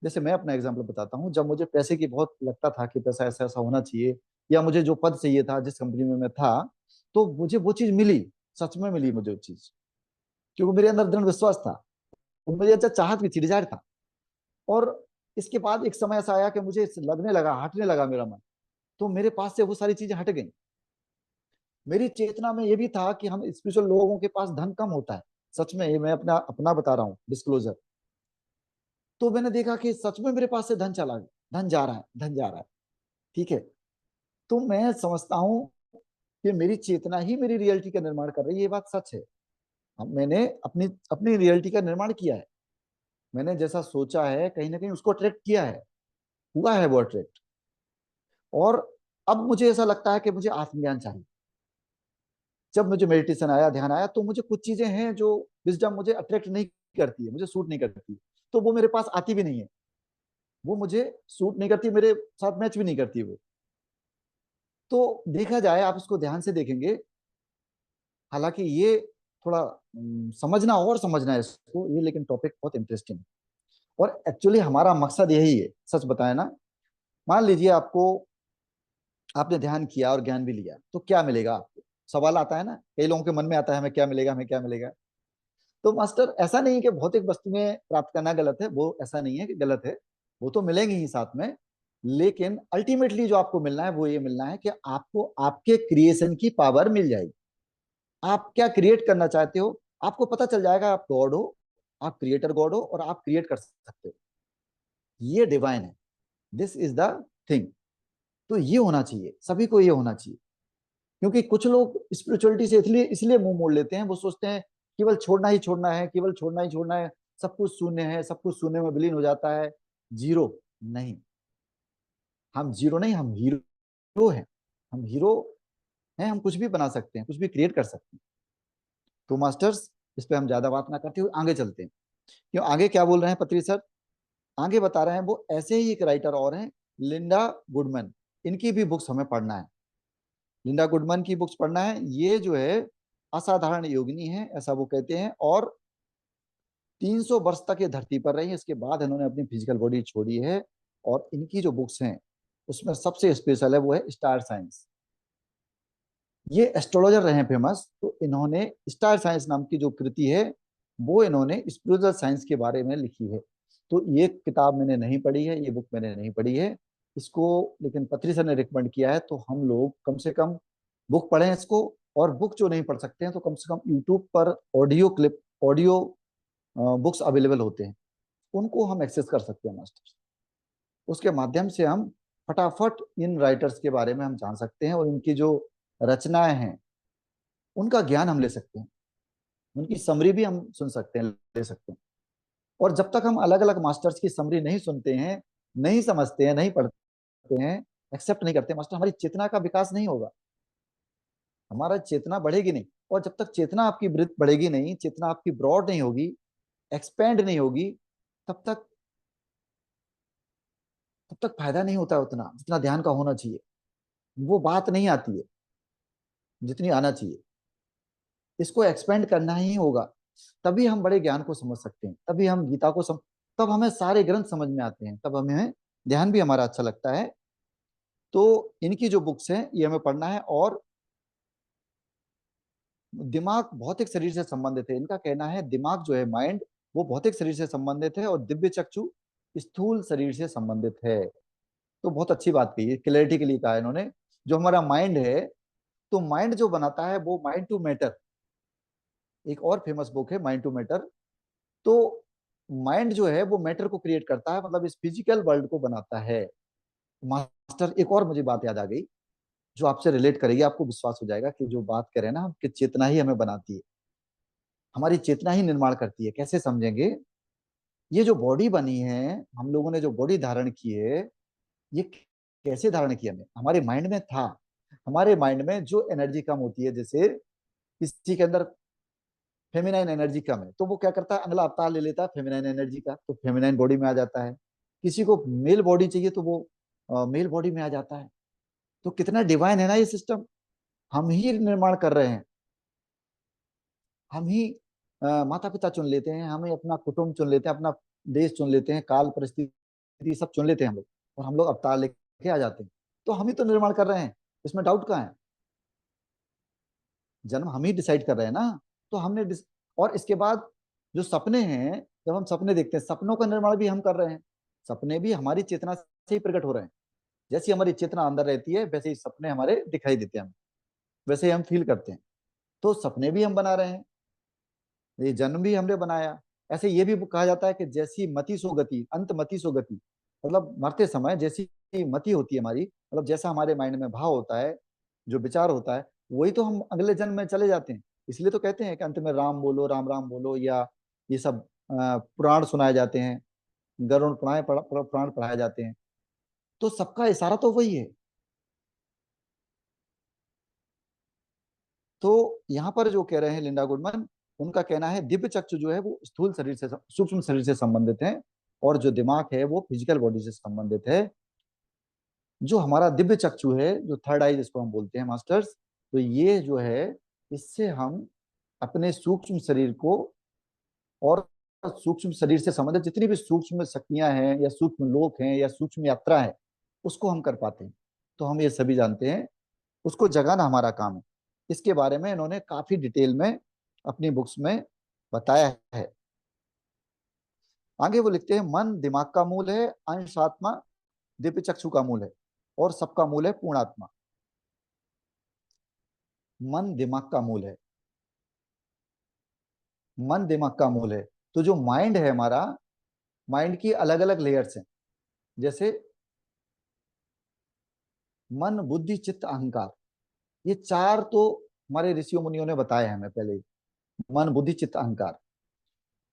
जैसे मैं अपना एग्जांपल बताता हूँ, जब मुझे पैसे की बहुत लगता था कि पैसा ऐसा ऐसा होना चाहिए, या मुझे जो पद चाहिए था जिस कंपनी में मैं था, तो मुझे वो चीज मिली, सच में मिली मुझे वो चीज, क्योंकि मेरे अंदर दृढ़ विश्वास था, और मुझे अच्छा चाहत भी थी, डिजायर था। और इसके बाद एक समय ऐसा आया कि मुझे लगने लगा, हटने लगा मेरा मन, तो मेरे पास से वो सारी चीजें हट गई। मेरी चेतना में ये भी था कि हम स्पिरिचुअल लोगों के पास धन कम होता है। सच में, ये मैं अपना अपना बता रहा हूँ, डिस्क्लोजर। तो मैंने देखा कि सच में मेरे पास से धन चला गया, धन जा रहा है, धन जा रहा है। ठीक है। तो मैं समझता हूँ कि मेरी चेतना ही मेरी रियलिटी का निर्माण कर रही है, ये बात सच है। अब मैंने अपनी अपनी रियलिटी का निर्माण किया है। मैंने जैसा सोचा है, कहीं ना कहीं उसको अट्रैक्ट किया है, हुआ है वो अट्रैक्ट। और अब मुझे ऐसा लगता है कि मुझे आत्मज्ञान चाहिए। जब मुझे मेडिटेशन आया, ध्यान आया, तो मुझे कुछ चीजें हैं जो विजडम मुझे अट्रैक्ट नहीं करती है, मुझे सूट नहीं करती, तो वो मेरे पास आती भी नहीं है। वो मुझे सूट नहीं करती, मेरे साथ मैच भी नहीं करती वो। तो देखा जाए, आप इसको ध्यान से देखेंगे, हालांकि ये थोड़ा समझना और समझना है इसको, ये लेकिन टॉपिक बहुत इंटरेस्टिंग है। और एक्चुअली हमारा मकसद यही है, सच बताए ना। मान लीजिए आपको, आपने ध्यान किया और ज्ञान भी लिया, तो क्या मिलेगा आपको? सवाल आता है ना, कई लोगों के मन में आता है, हमें क्या मिलेगा, हमें क्या मिलेगा। तो मास्टर, ऐसा नहीं है कि भौतिक वस्तुएं प्राप्त करना गलत है, वो ऐसा नहीं है कि गलत है, वो तो मिलेंगी ही साथ में। लेकिन अल्टीमेटली जो आपको मिलना है वो ये मिलना है कि आपको आपके क्रिएशन की पावर मिल जाएगी। आप क्या क्रिएट करना चाहते हो, आपको पता चल जाएगा। आप गॉड हो, आप क्रिएटर गॉड हो, और आप क्रिएट कर सकते हो। ये डिवाइन है, दिस इज द थिंग। तो ये होना चाहिए, सभी को ये होना चाहिए। क्योंकि कुछ लोग स्पिरिचुअलिटी से इसलिए इसलिए मुंह मोड़ लेते हैं, वो सोचते हैं केवल छोड़ना ही छोड़ना है, केवल छोड़ना ही छोड़ना है, सब कुछ शून्य है, सब कुछ शून्य में विलीन हो जाता है, जीरो। नहीं, हम जीरो नहीं, हम हीरो हैं। हम हीरो हैं, हम कुछ भी बना सकते हैं, कुछ भी क्रिएट कर सकते हैं। तो मास्टर्स, इस पे हम ज्यादा बात ना करते हुए आगे चलते हैं। क्यों, आगे क्या बोल रहे हैं पत्री सर? आगे बता रहे हैं, वो ऐसे ही एक राइटर और हैं, लिंडा गुडमैन। इनकी भी बुक्स हमें पढ़ना है, लिंडा गुडमैन की बुक्स पढ़ना है। ये जो है असाधारण योगिनी है, ऐसा वो कहते हैं। और 300 वर्ष तक ये धरती पर रही, इसके बाद इन्होंने अपनी फिजिकल बॉडी छोड़ी है। और इनकी जो बुक्स हैं, उसमें सबसे स्पेशल है वो है स्टार साइंस। ये एस्ट्रोलॉजर रहे हैं फेमस, तो इन्होंने स्टार साइंस नाम की जो कृति है, वो इन्होंने स्पिरिचुअल साइंस के बारे में लिखी है। तो ये किताब मैंने नहीं पढ़ी है, ये बुक मैंने नहीं पढ़ी है इसको, लेकिन पत्री सर ने रिकमेंड किया है, तो हम लोग कम से कम बुक पढ़ें इसको। और बुक जो नहीं पढ़ सकते हैं, तो कम से कम यूट्यूब पर audio clip, audio books available होते हैं, उनको हम एक्सेस कर सकते हैं मास्टर। उसके माध्यम से हम फटाफट इन राइटर्स के बारे में हम जान सकते हैं, और इनकी जो रचनाएं हैं उनका ज्ञान हम ले सकते हैं, उनकी समरी भी हम सुन सकते हैं, ले सकते हैं। और जब तक हम अलग अलग मास्टर्स की समरी नहीं सुनते हैं, नहीं समझते हैं, नहीं पढ़ते हैं, एक्सेप्ट नहीं करते मास्टर, हमारी चेतना का विकास नहीं होगा, हमारा चेतना बढ़ेगी नहीं। और जब तक चेतना आपकी बढ़ेगी नहीं, चेतना आपकी ब्रॉड नहीं होगी, एक्सपेंड नहीं होगी, तब तक तब तक फायदा नहीं होता है उतना जितना ध्यान का होना चाहिए। वो बात नहीं आती है जितनी आना चाहिए। इसको एक्सपेंड करना ही होगा, तभी हम बड़े ज्ञान को समझ सकते हैं, तभी हम गीता को तब हमें सारे ग्रंथ समझ में आते हैं, तब हमें ध्यान भी हमारा अच्छा लगता है। तो इनकी जो बुक्स हैं ये हमें पढ़ना है। और दिमाग भौतिक शरीर से संबंधित है, इनका कहना है दिमाग जो है, माइंड, वो भौतिक शरीर से संबंधित है, और दिव्य चक्षु स्थूल शरीर से संबंधित है। तो बहुत अच्छी बात कही है, क्लैरिटी के लिए कहा है इन्होंने। जो हमारा माइंड है, तो माइंड जो बनाता है वो माइंड टू मैटर, एक और फेमस बुक है माइंड टू मैटर। तो माइंड जो है वो मैटर को क्रिएट करता है, मतलब इस फिजिकल वर्ल्ड को बनाता है। मास्टर, एक और मुझे बात याद आ गई जो आपसे रिलेट करेगी, आपको विश्वास हो जाएगा कि जो बात करें ना हम, कि चेतना ही हमें बनाती है, हमारी चेतना ही निर्माण करती है। कैसे समझेंगे? ये जो बॉडी बनी है, हम लोगों ने जो बॉडी धारण की है, ये कैसे धारण किया? हमने, हमारे माइंड में था। हमारे माइंड में जो एनर्जी कम होती है, जैसे किसी के अंदर फेमिनाइन एनर्जी कम है, तो वो क्या करता है, अगला अवतार ले लेता है फेमिनाइन एनर्जी का, तो फेमिनाइन बॉडी में आ जाता है। किसी को मेल बॉडी चाहिए तो वो मेल बॉडी में आ जाता है। तो कितना डिवाइन है ना ये सिस्टम, हम ही निर्माण कर रहे हैं। हम ही माता पिता चुन लेते हैं, हमें अपना कुटुंब चुन लेते हैं, अपना देश चुन लेते हैं, काल परिस्थिति सब चुन लेते हैं हम लोग, और हम लोग अवतार लेके आ जाते हैं। तो हम ही तो निर्माण कर रहे हैं, इसमें डाउट कहाँ है? जन्म हम ही डिसाइड कर रहे हैं ना। तो और इसके बाद जो सपने हैं, जब हम सपने देखते हैं, सपनों का निर्माण भी हम कर रहे हैं। सपने भी हमारी चेतना से ही प्रकट हो रहे हैं। जैसी हमारी चेतना अंदर रहती है, वैसे ही सपने हमारे दिखाई देते हैं, हम वैसे ही हम फील करते हैं। तो सपने भी हम बना रहे हैं, ये जन्म भी हमने बनाया। ऐसे ये भी कहा जाता है कि जैसी मति सो गति, अंत मति सो गति, मतलब मरते समय जैसी मति होती है हमारी, मतलब जैसा हमारे माइंड में भाव होता है, जो विचार होता है, वही तो हम अगले जन्म में चले जाते हैं। इसलिए तो कहते हैं कि अंत में राम बोलो, राम राम बोलो, या ये सब पुराण सुनाए जाते हैं, गरुड़ पुराण पढ़ाए जाते हैं। तो सबका इशारा तो वही है। तो यहाँ पर जो कह रहे हैं लिंडा गुडमन, उनका कहना है दिव्य चक्षु जो है वो स्थूल शरीर से, सूक्ष्म शरीर से संबंधित है, और जो दिमाग है वो फिजिकल बॉडी से संबंधित है। जो हमारा दिव्य चक्षु है, जो थर्ड आई जिसको हम बोलते हैं मास्टर्स, तो ये जो है, इससे हम अपने सूक्ष्म शरीर को, और सूक्ष्म शरीर से संबंधित जितनी भी सूक्ष्म शक्तियां हैं, या सूक्ष्म लोक हैं, या सूक्ष्म यात्रा है, उसको हम कर पाते हैं। तो हम ये सभी जानते हैं, उसको जगाना हमारा काम है। इसके बारे में इन्होंने काफी डिटेल में अपनी बुक्स में बताया है। आगे वो लिखते हैं, मन दिमाग का मूल है, अंश आत्मा दिव्य चक्षु का मूल है, और सबका मूल है पूर्णात्मा। मन दिमाग का मूल है, मन दिमाग का मूल है। तो जो माइंड है हमारा, माइंड की अलग अलग लेयर्स हैं, जैसे मन बुद्धि चित्त अहंकार, ये चार तो हमारे ऋषियों मुनियों ने बताया हमें पहले ही, मन बुद्धि चित्त अहंकार।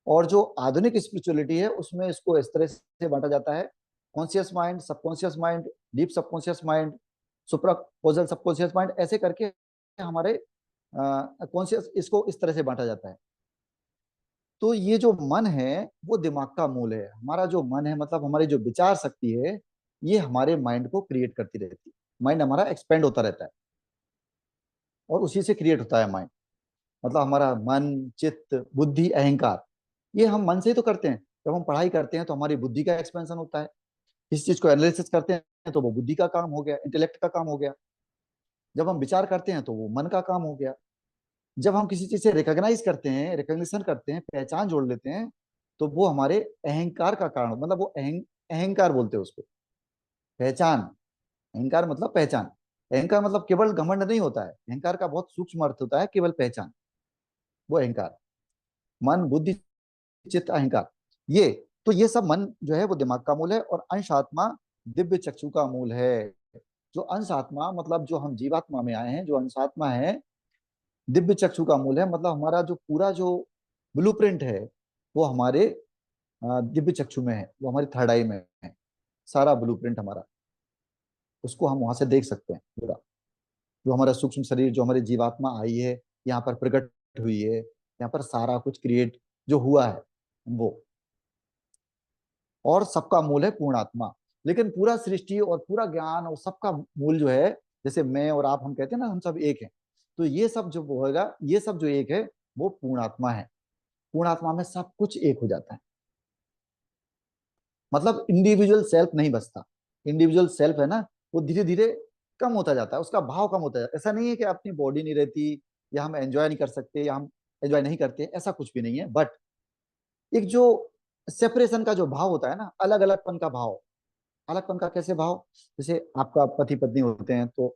और जो आधुनिक स्पिरिचुअलिटी है, उसमें इसको इस तरह से बांटा जाता है, conscious mind, subconscious mind, deep subconscious mind, सुप्रापोजल सबकॉन्शियस माइंड, ऐसे करके हमारे कॉन्शियस, इसको इस तरह से बांटा जाता है। तो ये जो मन है वो दिमाग का मूल है। हमारा जो मन है, मतलब हमारी जो विचार शक्ति है, ये हमारे माइंड को क्रिएट करती रहती है। माइंड हमारा एक्सपेंड होता रहता है, और उसी से क्रिएट होता है माइंड। मतलब हमारा मन, चित्त, बुद्धि, अहंकार, ये हम मन से ही तो करते हैं। जब हम पढ़ाई करते हैं तो हमारी बुद्धि का एक्सपेंशन होता है। किसी चीज को एनालिसिस करते हैं तो वो बुद्धि का काम हो गया, इंटेलेक्ट का काम हो गया। जब हम विचार करते हैं तो वो मन का काम हो गया। जब हम किसी चीज से रिकॉग्नाइज करते हैं, रिकॉग्निशन करते हैं, पहचान जोड़ लेते हैं, तो वो हमारे अहंकार का कारण, मतलब वो अहंकार बोलते हैं उसको, पहचान। अहंकार मतलब पहचान। अहंकार मतलब केवल घमंड नहीं होता है, अहंकार का बहुत सूक्ष्म अर्थ होता है, केवल पहचान, वो अहंकार। मन बुद्धि चित्त अहंकार, ये, तो ये सब मन जो है वो दिमाग का मूल है, और अंश आत्मा दिव्य चक्षु का मूल है। जो अंश आत्मा, मतलब जो हम जीवात्मा में आए हैं, जो अंश आत्मा है, दिव्य चक्षु का मूल है। मतलब हमारा जो पूरा जो ब्लूप्रिंट है, वो हमारे दिव्य चक्षु में है, वो हमारी थर्ड आई में है। सारा ब्लूप्रिंट हमारा, उसको हम वहां से देख सकते हैं पूरा। जो हमारा सूक्ष्म शरीर, जो हमारी जीवात्मा आई है, यहाँ पर प्रकट हुई है, यहाँ पर सारा कुछ क्रिएट जो हुआ है वो, और सबका मूल है पूर्णात्मा। लेकिन पूरा सृष्टि और पूरा ज्ञान और सबका मूल जो है, जैसे मैं और आप, हम कहते हैं ना हम सब एक हैं, तो ये सब जो होगा, ये सब जो एक है, वो पूर्णात्मा है। पूर्णात्मा में सब कुछ एक हो जाता है। मतलब इंडिविजुअल सेल्फ नहीं बचता। इंडिविजुअल सेल्फ है ना, वो धीरे धीरे कम होता जाता है, उसका भाव कम होता जाता है। ऐसा नहीं है कि अपनी बॉडी नहीं रहती, या हम एंजॉय नहीं कर सकते, या हम एंजॉय नहीं करते, ऐसा कुछ भी नहीं है। बट एक जो सेपरेशन का जो भाव होता है ना, अलग अलगपन का भाव। अलगपन का कैसे भाव? जैसे आपका पति पत्नी होते हैं, तो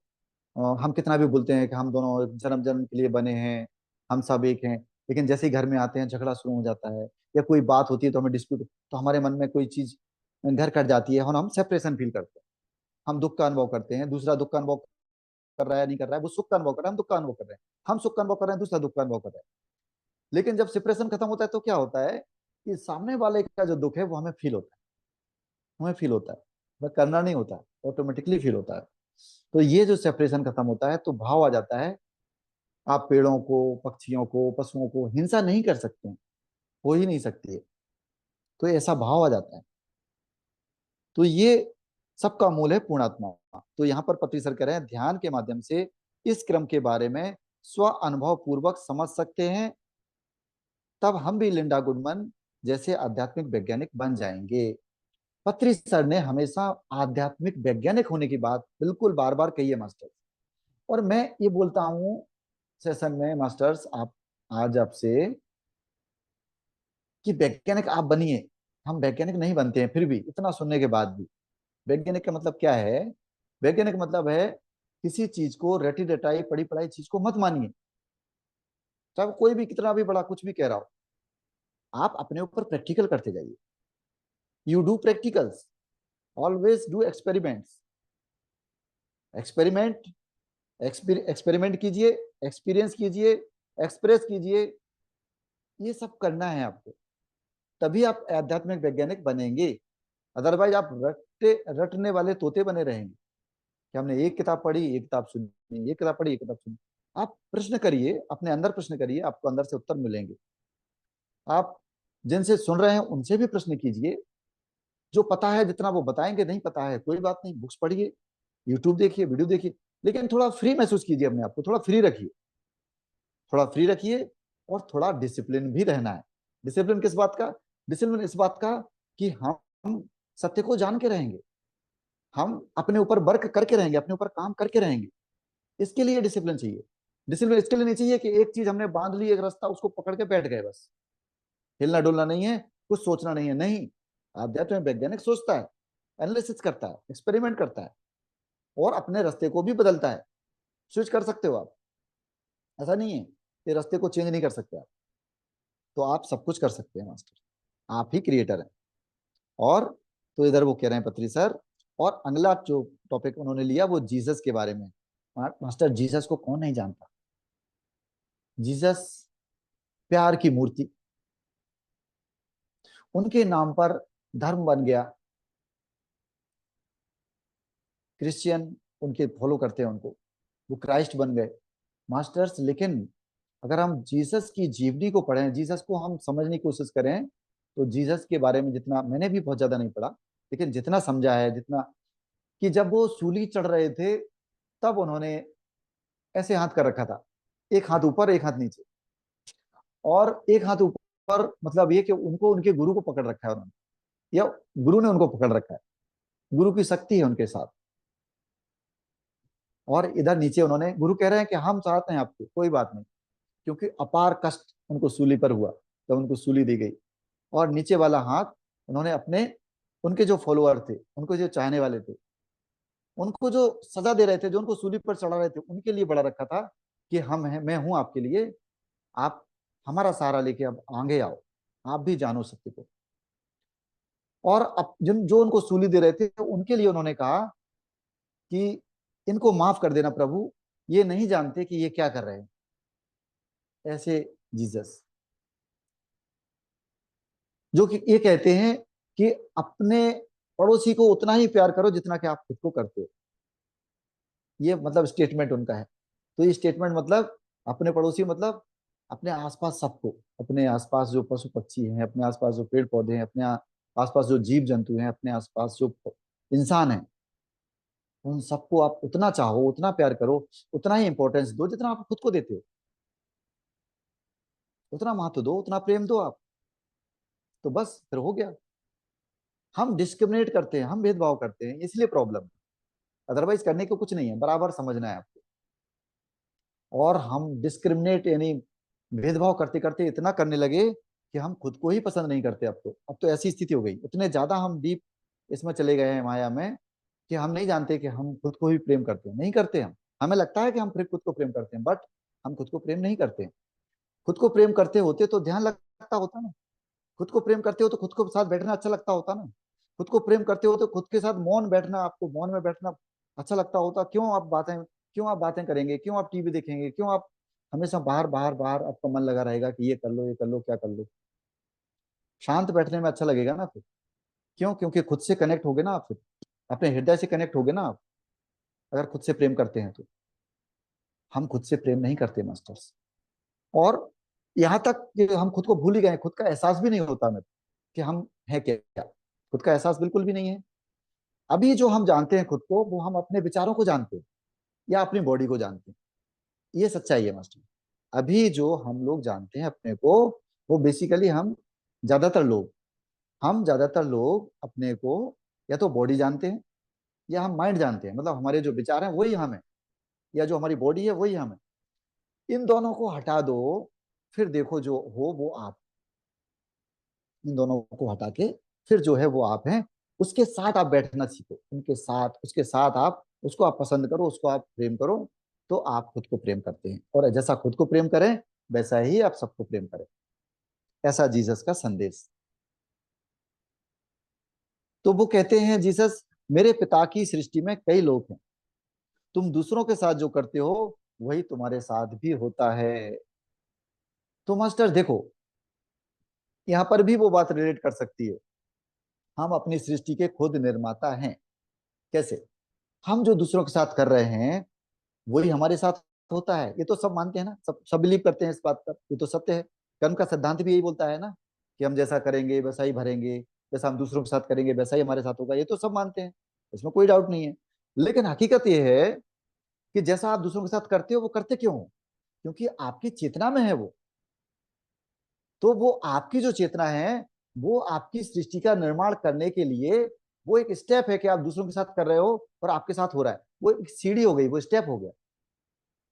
हम कितना भी बोलते हैं कि हम दोनों जन्म जन्म के लिए बने हैं, हम सब एक हैं, लेकिन जैसे ही घर में आते हैं झगड़ा शुरू हो जाता है, या कोई बात होती है तो हमें डिस्प्यूट, तो हमारे मन में कोई चीज घर कट जाती है, और हम सेपरेशन फील करते हैं। हम दुख का अनुभव करते हैं, दूसरा दुख का अनुभव कर रहा है नहीं कर रहा है, वो सुख का अनुभव कर रहा है, हम दुख का अनुभव कर रहे हैं। हम सुख का अनुभव कर रहे हैं, दूसरा दुख का अनुभव कर रहा है। लेकिन जब सेपरेशन खत्म होता है तो क्या होता है, कि सामने वाले का जो दुख है वो हमें फील होता है, हमें फील होता है, वह करना नहीं होता है, ऑटोमेटिकली फील होता है। तो ये जो सेपरेशन खत्म होता है तो भाव आ जाता है आप पेड़ों को, पक्षियों को, पशुओं को हिंसा नहीं कर सकते हैं, हो ही नहीं सकती है। तो ऐसा भाव आ जाता है। तो ये सबका मूल है पूर्णात्मा। तो यहाँ पर पत्री सर कह रहे हैं ध्यान के माध्यम से इस क्रम के बारे में स्व अनुभव पूर्वक समझ सकते हैं, तब हम भी लिंडा गुडमन जैसे आध्यात्मिक वैज्ञानिक बन जाएंगे। पत्री सर ने हमेशा आध्यात्मिक वैज्ञानिक होने की बात बिल्कुल बार बार कही है मास्टर। और मैं ये बोलता हूँ सेशन में मास्टर्स, आप आज आपसे कि वैज्ञानिक आप बनिए। हम वैज्ञानिक नहीं बनते हैं, फिर भी इतना सुनने के बाद भी। वैज्ञानिक का मतलब क्या है? वैज्ञानिक मतलब है किसी चीज को रटी रटाई पढ़ी पढ़ाई चीज को मत मानिए, चाहे कोई भी कितना भी बड़ा कुछ भी कह रहा हो। आप अपने ऊपर प्रैक्टिकल करते जाइए। You do practicals, always do experiments. Experiment, experiment कीजिए, एक्सपीरियंस कीजिए, एक्सप्रेस कीजिए। ये सब करना है आपको, तभी आप आध्यात्मिक वैज्ञानिक बनेंगे। अदरवाइज आप रटने वाले तोते बने रहेंगे कि हमने एक किताब पढ़ी, एक किताब सुनी, एक किताब पढ़ी, एक किताब सुनी। आप प्रश्न करिए, अपने अंदर प्रश्न करिए, आपको अंदर से उत्तर मिलेंगे। आप जिनसे सुन रहे हैं उनसे भी प्रश्न कीजिए। जो पता है जितना वो बताएंगे, नहीं पता है कोई बात नहीं, बुक्स पढ़िए, यूट्यूब देखिए, वीडियो देखिए, लेकिन थोड़ा फ्री महसूस कीजिए अपने आप को, थोड़ा फ्री रखिए, थोड़ा फ्री रखिए। और थोड़ा डिसिप्लिन भी रहना है। डिसिप्लिन किस बात का? डिसिप्लिन इस बात का कि हम सत्य को जान के रहेंगे, हम अपने ऊपर वर्क करके रहेंगे, अपने ऊपर काम करके रहेंगे। इसके लिए डिसिप्लिन चाहिए। डिसिप्लिन इसके लिए नहीं चाहिए कि एक चीज हमने बांध ली, एक रास्ता, उसको पकड़ के बैठ गए बस। हिलना डुलना नहीं है, कुछ सोचना नहीं है, नहीं। अध्यात्म में वैज्ञानिक सोचता है, एनालिसिस करता है, एक्सपेरिमेंट करता है, और अपने रास्ते को भी बदलता है। स्विच कर सकते हो आप, ऐसा नहीं है कि रास्ते को चेंज नहीं कर सकते आप। तो आप सब कुछ कर सकते हैं मास्टर, आप ही क्रिएटर हैं। और तो इधर वो कह रहे हैं पत्री सर, और अगला जो टॉपिक उन्होंने लिया वो जीसस के बारे में। मास्टर, जीसस को कौन नहीं जानता? जीसस प्यार की मूर्ति, उनके नाम पर धर्म बन गया। क्रिश्चियन उनके फॉलो करते हैं उनको, वो क्राइस्ट बन गए मास्टर्स। लेकिन अगर हम जीसस की जीवनी को पढ़ें, जीसस को हम समझने की कोशिश करें, तो जीसस के बारे में जितना मैंने भी बहुत ज्यादा नहीं पढ़ा, लेकिन जितना समझा है, जितना कि जब वो सूली चढ़ रहे थे तब उन्होंने ऐसे हाथ कर रखा था, एक हाथ ऊपर एक हाथ नीचे, और एक हाथ ऊपर मतलब ये कि उनको उनके गुरु को पकड़ रखा है उन्होंने, या गुरु ने उनको पकड़ रखा है, गुरु की शक्ति है उनके साथ। और इधर नीचे उन्होंने, गुरु कह रहे हैं कि हम चाहते हैं आपको, कोई बात नहीं, क्योंकि अपार कष्ट उनको सूली पर हुआ जब उनको सूली दी गई। और नीचे वाला हाथ उन्होंने अपने, उनके जो फॉलोअर थे, उनको जो चाहने वाले थे, उनको जो सजा दे रहे थे, जो उनको सूली पर चढ़ा रहे थे, उनके लिए बड़ा रखा था कि हम हैं, मैं हूं आपके लिए, आप हमारा सहारा लेके अब आगे आओ, आप भी जानो सत्य को। और अब जिन जो उनको सूली दे रहे थे उनके लिए उन्होंने कहा कि इनको माफ कर देना प्रभु, ये नहीं जानते कि ये क्या कर रहे हैं। ऐसे जीसस जो कि ये कहते हैं कि अपने पड़ोसी को उतना ही प्यार करो जितना कि आप खुद को करते हो। ये मतलब स्टेटमेंट उनका है। तो ये स्टेटमेंट मतलब अपने पड़ोसी मतलब अपने आसपास सबको, अपने आसपास जो पशु पक्षी हैं, अपने आसपास जो पेड़ पौधे हैं, अपने आसपास जो जीव जंतु हैं, अपने आसपास जो इंसान हैं, उन सबको आप उतना चाहो, उतना प्यार करो, उतना ही इंपॉर्टेंस दो जितना आप खुद को देते हो। उतना महत्व दो, उतना प्रेम दो आप, तो बस फिर हो गया। हम डिस्क्रिमिनेट करते हैं, हम भेदभाव करते हैं, इसलिए प्रॉब्लम। अदरवाइज करने को कुछ नहीं है, बराबर समझना है आपको। और हम डिस्क्रिमिनेट यानी भेदभाव करते करते इतना करने लगे कि हम खुद को ही पसंद नहीं करते। अब तो ऐसी स्थिति हो गई, इतने ज्यादा हम डीप इसमें चले गए हैं माया में कि हम नहीं जानते कि हम खुद को ही प्रेम करते हैं, नहीं करते हम। हमें लगता है कि हम फिर खुद को प्रेम करते हैं, बट हम खुद को प्रेम नहीं करते हैं। खुद को प्रेम करते होते तो ध्यान लगता होता ना। खुद को प्रेम करते हो तो खुद को साथ बैठना अच्छा लगता होता ना। खुद को प्रेम करते हो तो खुद के साथ मौन बैठना, आपको मौन में बैठना अच्छा लगता होता। क्यों आप बातें करेंगे, क्यों आप टीवी देखेंगे, क्यों आप हमेशा बाहर बाहर बाहर आपका मन लगा रहेगा कि ये कर लो, ये कर लो, क्या कर लो। शांत बैठने में अच्छा लगेगा ना फिर। क्यों? क्योंकि खुद से कनेक्ट होगे ना आप, फिर अपने हृदय से कनेक्ट होगे ना आप, अगर खुद से प्रेम करते हैं तो। हम खुद से प्रेम नहीं करते मास्टर्स। और यहाँ तक कि हम खुद को भूल ही गए, खुद का एहसास भी नहीं होता हमें कि हम हैं क्या। खुद का एहसास बिल्कुल भी नहीं है। अभी जो हम जानते हैं खुद को, वो हम अपने विचारों को जानते हैं या अपनी बॉडी को जानते हैं। ये सच्चाई है मास्टर। अभी जो हम लोग जानते हैं अपने को, वो बेसिकली हम ज्यादातर लोग अपने को या तो बॉडी जानते हैं या हम माइंड जानते हैं। मतलब हमारे जो विचार हैं वही हम है, या जो हमारी बॉडी है वही हम है। इन दोनों को हटा दो, फिर देखो जो हो वो आप। इन दोनों को हटा के फिर जो है वो आप हैं। उसके साथ आप बैठना सीखो, उनके साथ, उसके साथ आप उसको आप पसंद करो, उसको आप प्रेम करो। तो आप खुद को प्रेम करते हैं, और जैसा खुद को प्रेम करें वैसा ही आप सबको प्रेम करें। ऐसा जीसस का संदेश। तो वो कहते हैं जीसस, मेरे पिता की सृष्टि में कई लोग हैं। तुम दूसरों के साथ जो करते हो वही तुम्हारे साथ भी होता है। तो मास्टर देखो, यहाँ पर भी वो बात रिलेट कर सकती है। हम अपनी सृष्टि के खुद निर्माता हैं। कैसे? हम जो दूसरों के साथ कर रहे हैं वही हमारे साथ होता है। ये तो सब मानते हैं ना, सब सब बिलीव करते हैं इस बात पर। ये तो सत्य है। कर्म का सिद्धांत भी यही बोलता है ना, कि हम जैसा करेंगे वैसा ही भरेंगे, जैसा हम दूसरों के साथ करेंगे वैसा ही हमारे साथ होगा। ये तो सब मानते हैं, इसमें कोई डाउट नहीं है। लेकिन हकीकत ये है कि जैसा आप दूसरों के साथ करते हो वो करते क्यों हो? क्योंकि आपकी चेतना में है वो। तो वो आपकी जो चेतना है, वो आपकी सृष्टि का निर्माण करने के लिए वो एक स्टेप है कि आप दूसरों के साथ कर रहे हो और आपके साथ हो रहा है। वो एक सीढ़ी हो गई, वो स्टेप हो गया।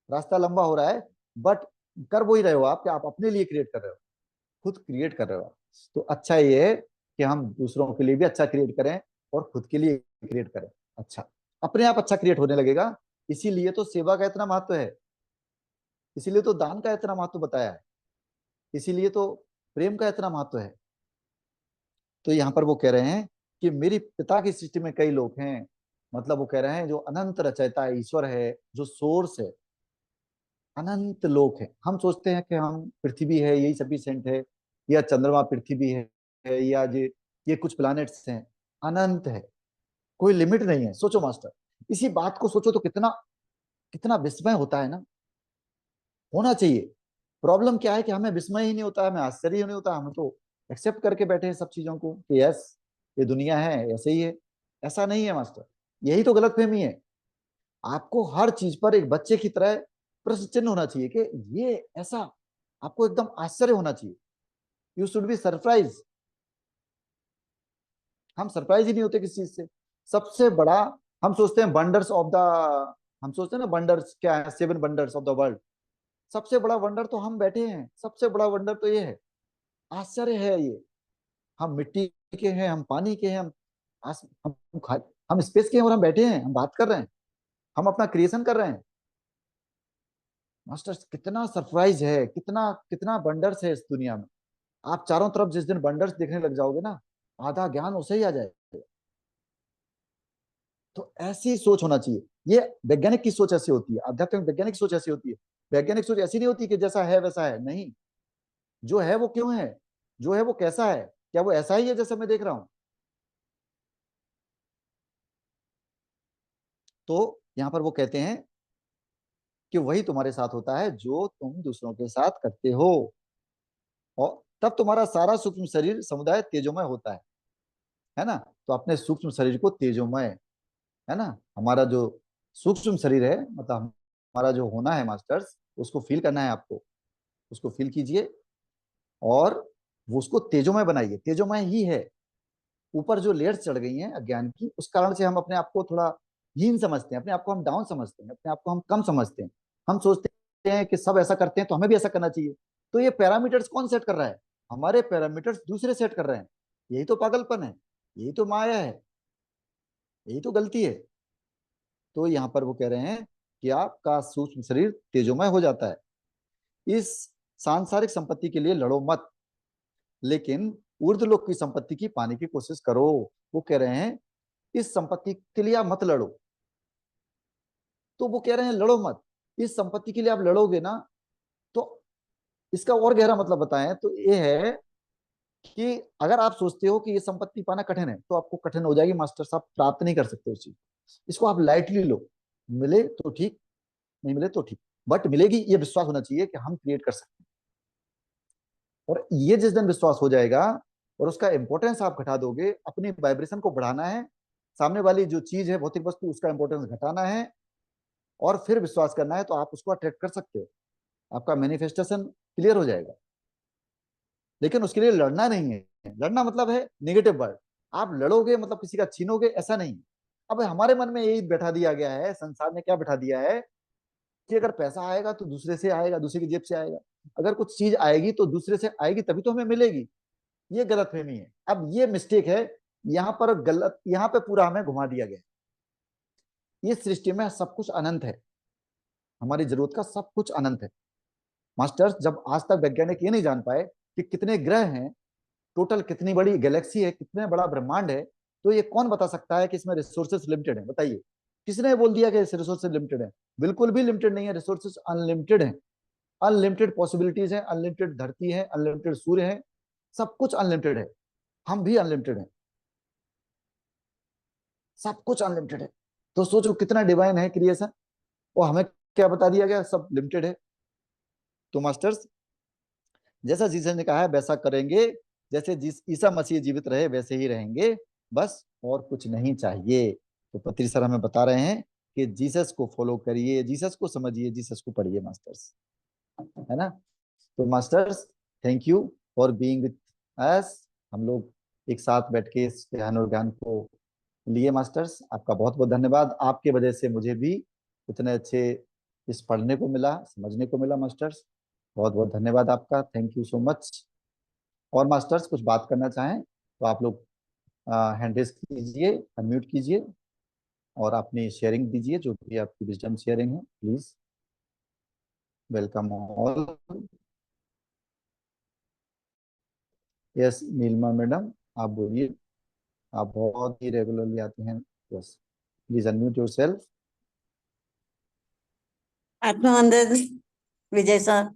रास्ता लंबा हो रहा है, बट कर वही रहे हो आप, कि आप अपने लिए क्रिएट कर रहे हो, खुद क्रिएट कर रहे हो आप। तो अच्छा ये है कि हम दूसरों के लिए भी अच्छा क्रिएट करें और खुद के लिए क्रिएट करें। अच्छा, अपने आप अच्छा क्रिएट होने लगेगा। इसीलिए तो सेवा का इतना महत्व है, इसीलिए तो दान का इतना महत्व बताया है, इसीलिए तो प्रेम का इतना महत्व है। तो यहाँ पर वो कह रहे हैं कि मेरी पिता की सृष्टि में कई लोग हैं। मतलब वो कह रहे हैं जो अनंत रचयिता ईश्वर है, जो सोर्स है, अनंत लोक है। हम सोचते हैं कि हम पृथ्वी है यही सफिशिएंट है, या चंद्रमा पृथ्वी है या ये कुछ प्लैनेट्स हैं। अनंत है, कोई लिमिट नहीं है। सोचो मास्टर, इसी बात को सोचो तो कितना कितना विस्मय होता है ना। होना चाहिए। प्रॉब्लम क्या है कि हमें विस्मय ही नहीं होता है, हमें आश्चर्य ही नहीं होता। हम तो एक्सेप्ट करके बैठे हैं सब चीजों को कि यस, ये दुनिया है, ऐसे ही है। ऐसा नहीं है मास्टर, यही तो गलतफहमी है। आपको हर चीज पर एक बच्चे की तरह प्रश्न चिन्ह होना चाहिए कि ये ऐसा। आपको एकदम आश्चर्य होना चाहिए। You should be surprise. हम सरप्राइज ही नहीं होते किसी चीज से। सबसे बड़ा, हम सोचते हैं वंडर्स ऑफ द, हम सोचते हैं ना वंडर्स क्या है, 7 वंडर्स ऑफ द वर्ल्ड। सबसे बड़ा वंडर तो हम बैठे हैं, सबसे बड़ा वंडर तो ये है, आश्चर्य है ये। हम मिट्टी के हैं, हम पानी के हैं, हम हम स्पेस के हैं, और हम बैठे हैं, हम बात कर रहे हैं, हम अपना क्रिएशन कर रहे हैं। मास्टर्स कितना सरप्राइज है, कितना कितना वंडर्स है इस दुनिया में। आप चारों तरफ जिस दिन वंडर्स देखने लग जाओगे ना, आधा ज्ञान उसे ही आ जाएगा। तो ऐसी सोच होना चाहिए। ये वैज्ञानिक की सोच ऐसी होती है, आध्यात्मिक वैज्ञानिक सोच ऐसी होती है। वैज्ञानिक सोच ऐसी नहीं होती कि जैसा है वैसा है, नहीं। जो है वो क्यों है, जो है वो कैसा है, क्या वो ऐसा ही है जैसा मैं देख रहा हूं? तो यहां पर वो कहते हैं कि वही तुम्हारे साथ होता है जो तुम दूसरों के साथ करते हो, और तब तुम्हारा सारा सूक्ष्म शरीर समुदाय तेजोमय होता है ना। तो अपने सूक्ष्म शरीर को तेजोमय, है ना, हमारा जो सूक्ष्म शरीर है, मतलब हमारा जो होना है मास्टर्स, उसको फील करना है आपको। उसको फील कीजिए और वो उसको तेजोमय बनाइए। तेजोमय ही है। ऊपर जो लेयर्स चढ़ गई हैं अज्ञान की, उस कारण से हम अपने आप को थोड़ा हीन समझते हैं, अपने आप को हम डाउन समझते हैं, अपने आप को हम कम समझते हैं। हम सोचते हैं कि सब ऐसा करते हैं तो हमें भी ऐसा करना चाहिए। तो ये पैरामीटर्स कौन सेट कर रहा है? हमारे पैरामीटर्स दूसरे सेट कर रहे हैं। यही तो पागलपन है, यही तो माया है, यही तो गलती है। तो यहाँ पर वो कह रहे हैं कि आपका सूक्ष्म शरीर तेजोमय हो जाता है। इस सांसारिक संपत्ति के लिए लड़ो मत, लेकिन ऊर्ध्वलोक की संपत्ति की पाने की कोशिश करो। वो कह रहे हैं इस संपत्ति के लिए आप मत लड़ो। तो वो कह रहे हैं लड़ो मत। इस संपत्ति के लिए आप लड़ोगे ना, तो इसका और गहरा मतलब बताएं तो ये है कि अगर आप सोचते हो कि ये संपत्ति पाना कठिन है, तो आपको कठिन हो जाएगी मास्टर साहब, प्राप्त नहीं कर सकते उस चीज। इसको आप लाइटली लो। मिले तो ठीक, नहीं मिले तो ठीक, बट मिलेगी, ये विश्वास होना चाहिए कि हम क्रिएट कर सकते हैं। और ये जिस दिन विश्वास हो जाएगा और उसका इंपॉर्टेंस आप घटा दोगे, अपनी वाइब्रेशन को बढ़ाना है, सामने वाली जो चीज है भौतिक वस्तु उसका इंपॉर्टेंस घटाना है और फिर विश्वास करना है, तो आप उसको अट्रैक्ट कर सकते हो, आपका मैनिफेस्टेशन क्लियर हो जाएगा। लेकिन उसके लिए लड़ना नहीं है। लड़ना मतलब है निगेटिव वर्ड, आप लड़ोगे मतलब किसी का छीनोगे, ऐसा नहीं। अब हमारे मन में यही बैठा दिया गया है, संसार ने क्या बैठा दिया है कि अगर पैसा आएगा तो दूसरे से आएगा, दूसरे की जेब से आएगा, अगर कुछ चीज आएगी तो दूसरे से आएगी तभी तो हमें मिलेगी। ये गलत फहमी है। अब ये मिस्टेक है, यहाँ पर गलत, यहाँ पे पूरा हमें घुमा दिया गया। ये सृष्टि में सब कुछ अनंत है, हमारी जरूरत का सब कुछ अनंत है मास्टर्स। जब आज तक वैज्ञानिक ये नहीं जान पाए कि कितने ग्रह हैं, टोटल कितनी बड़ी गैलेक्सी है, कितने बड़ा ब्रह्मांड है, तो ये कौन बता सकता है कि इसमें रिसोर्सेज लिमिटेड है? बताइए, किसने बोल दिया कि रिसोर्सेज लिमिटेड है? बिल्कुल भी लिमिटेड नहीं है, रिसोर्सेज अनलिमिटेड है। अनलिमिटेड पॉसिबिलिटीज है, अनलिमिटेड धरती है, अनलिमिटेड सूर्य है, सब कुछ अनलिमिटेड है। हम भी अनलिमिटेड है, सब कुछ अनलिमिटेड है। तो सोचो कितना डिवाइन है क्रिएशन, और हमें क्या बता दिया गया, सब लिमिटेड है। तो मास्टर्स, जैसा जीसस ने कहा है वैसा करेंगे, जैसे जिस ईसा मसीह जीवित रहे वैसे ही रहेंगे, बस और कुछ नहीं चाहिए। तो पत्री सर हमें बता रहे हैं कि जीसस को फॉलो करिए, जीसस को समझिए, जीसस को पढ़िए मास्टर्स, है ना। तो masters, thank you for being with us. हम लोग एक साथ बैठ के इस ध्यान और ज्ञान को लिए मास्टर्स, आपका बहुत बहुत धन्यवाद। आपके वजह से मुझे भी इतने अच्छे इस पढ़ने को मिला, समझने को मिला मास्टर्स। बहुत बहुत धन्यवाद आपका, थैंक यू सो मच। और मास्टर्स कुछ बात करना चाहें तो आप लोग हैंड रेस कीजिए, अनम्यूट कीजिए और अपनी शेयरिंग दीजिए, जो भी आपकी विजडम शेयरिंग है please. Welcome all. Yes Neelma madam, आप बोलिए, आप बहुत ही रेगुलरली आते हैं। Yes please unmute yourself. आत्मानंद विजय सर,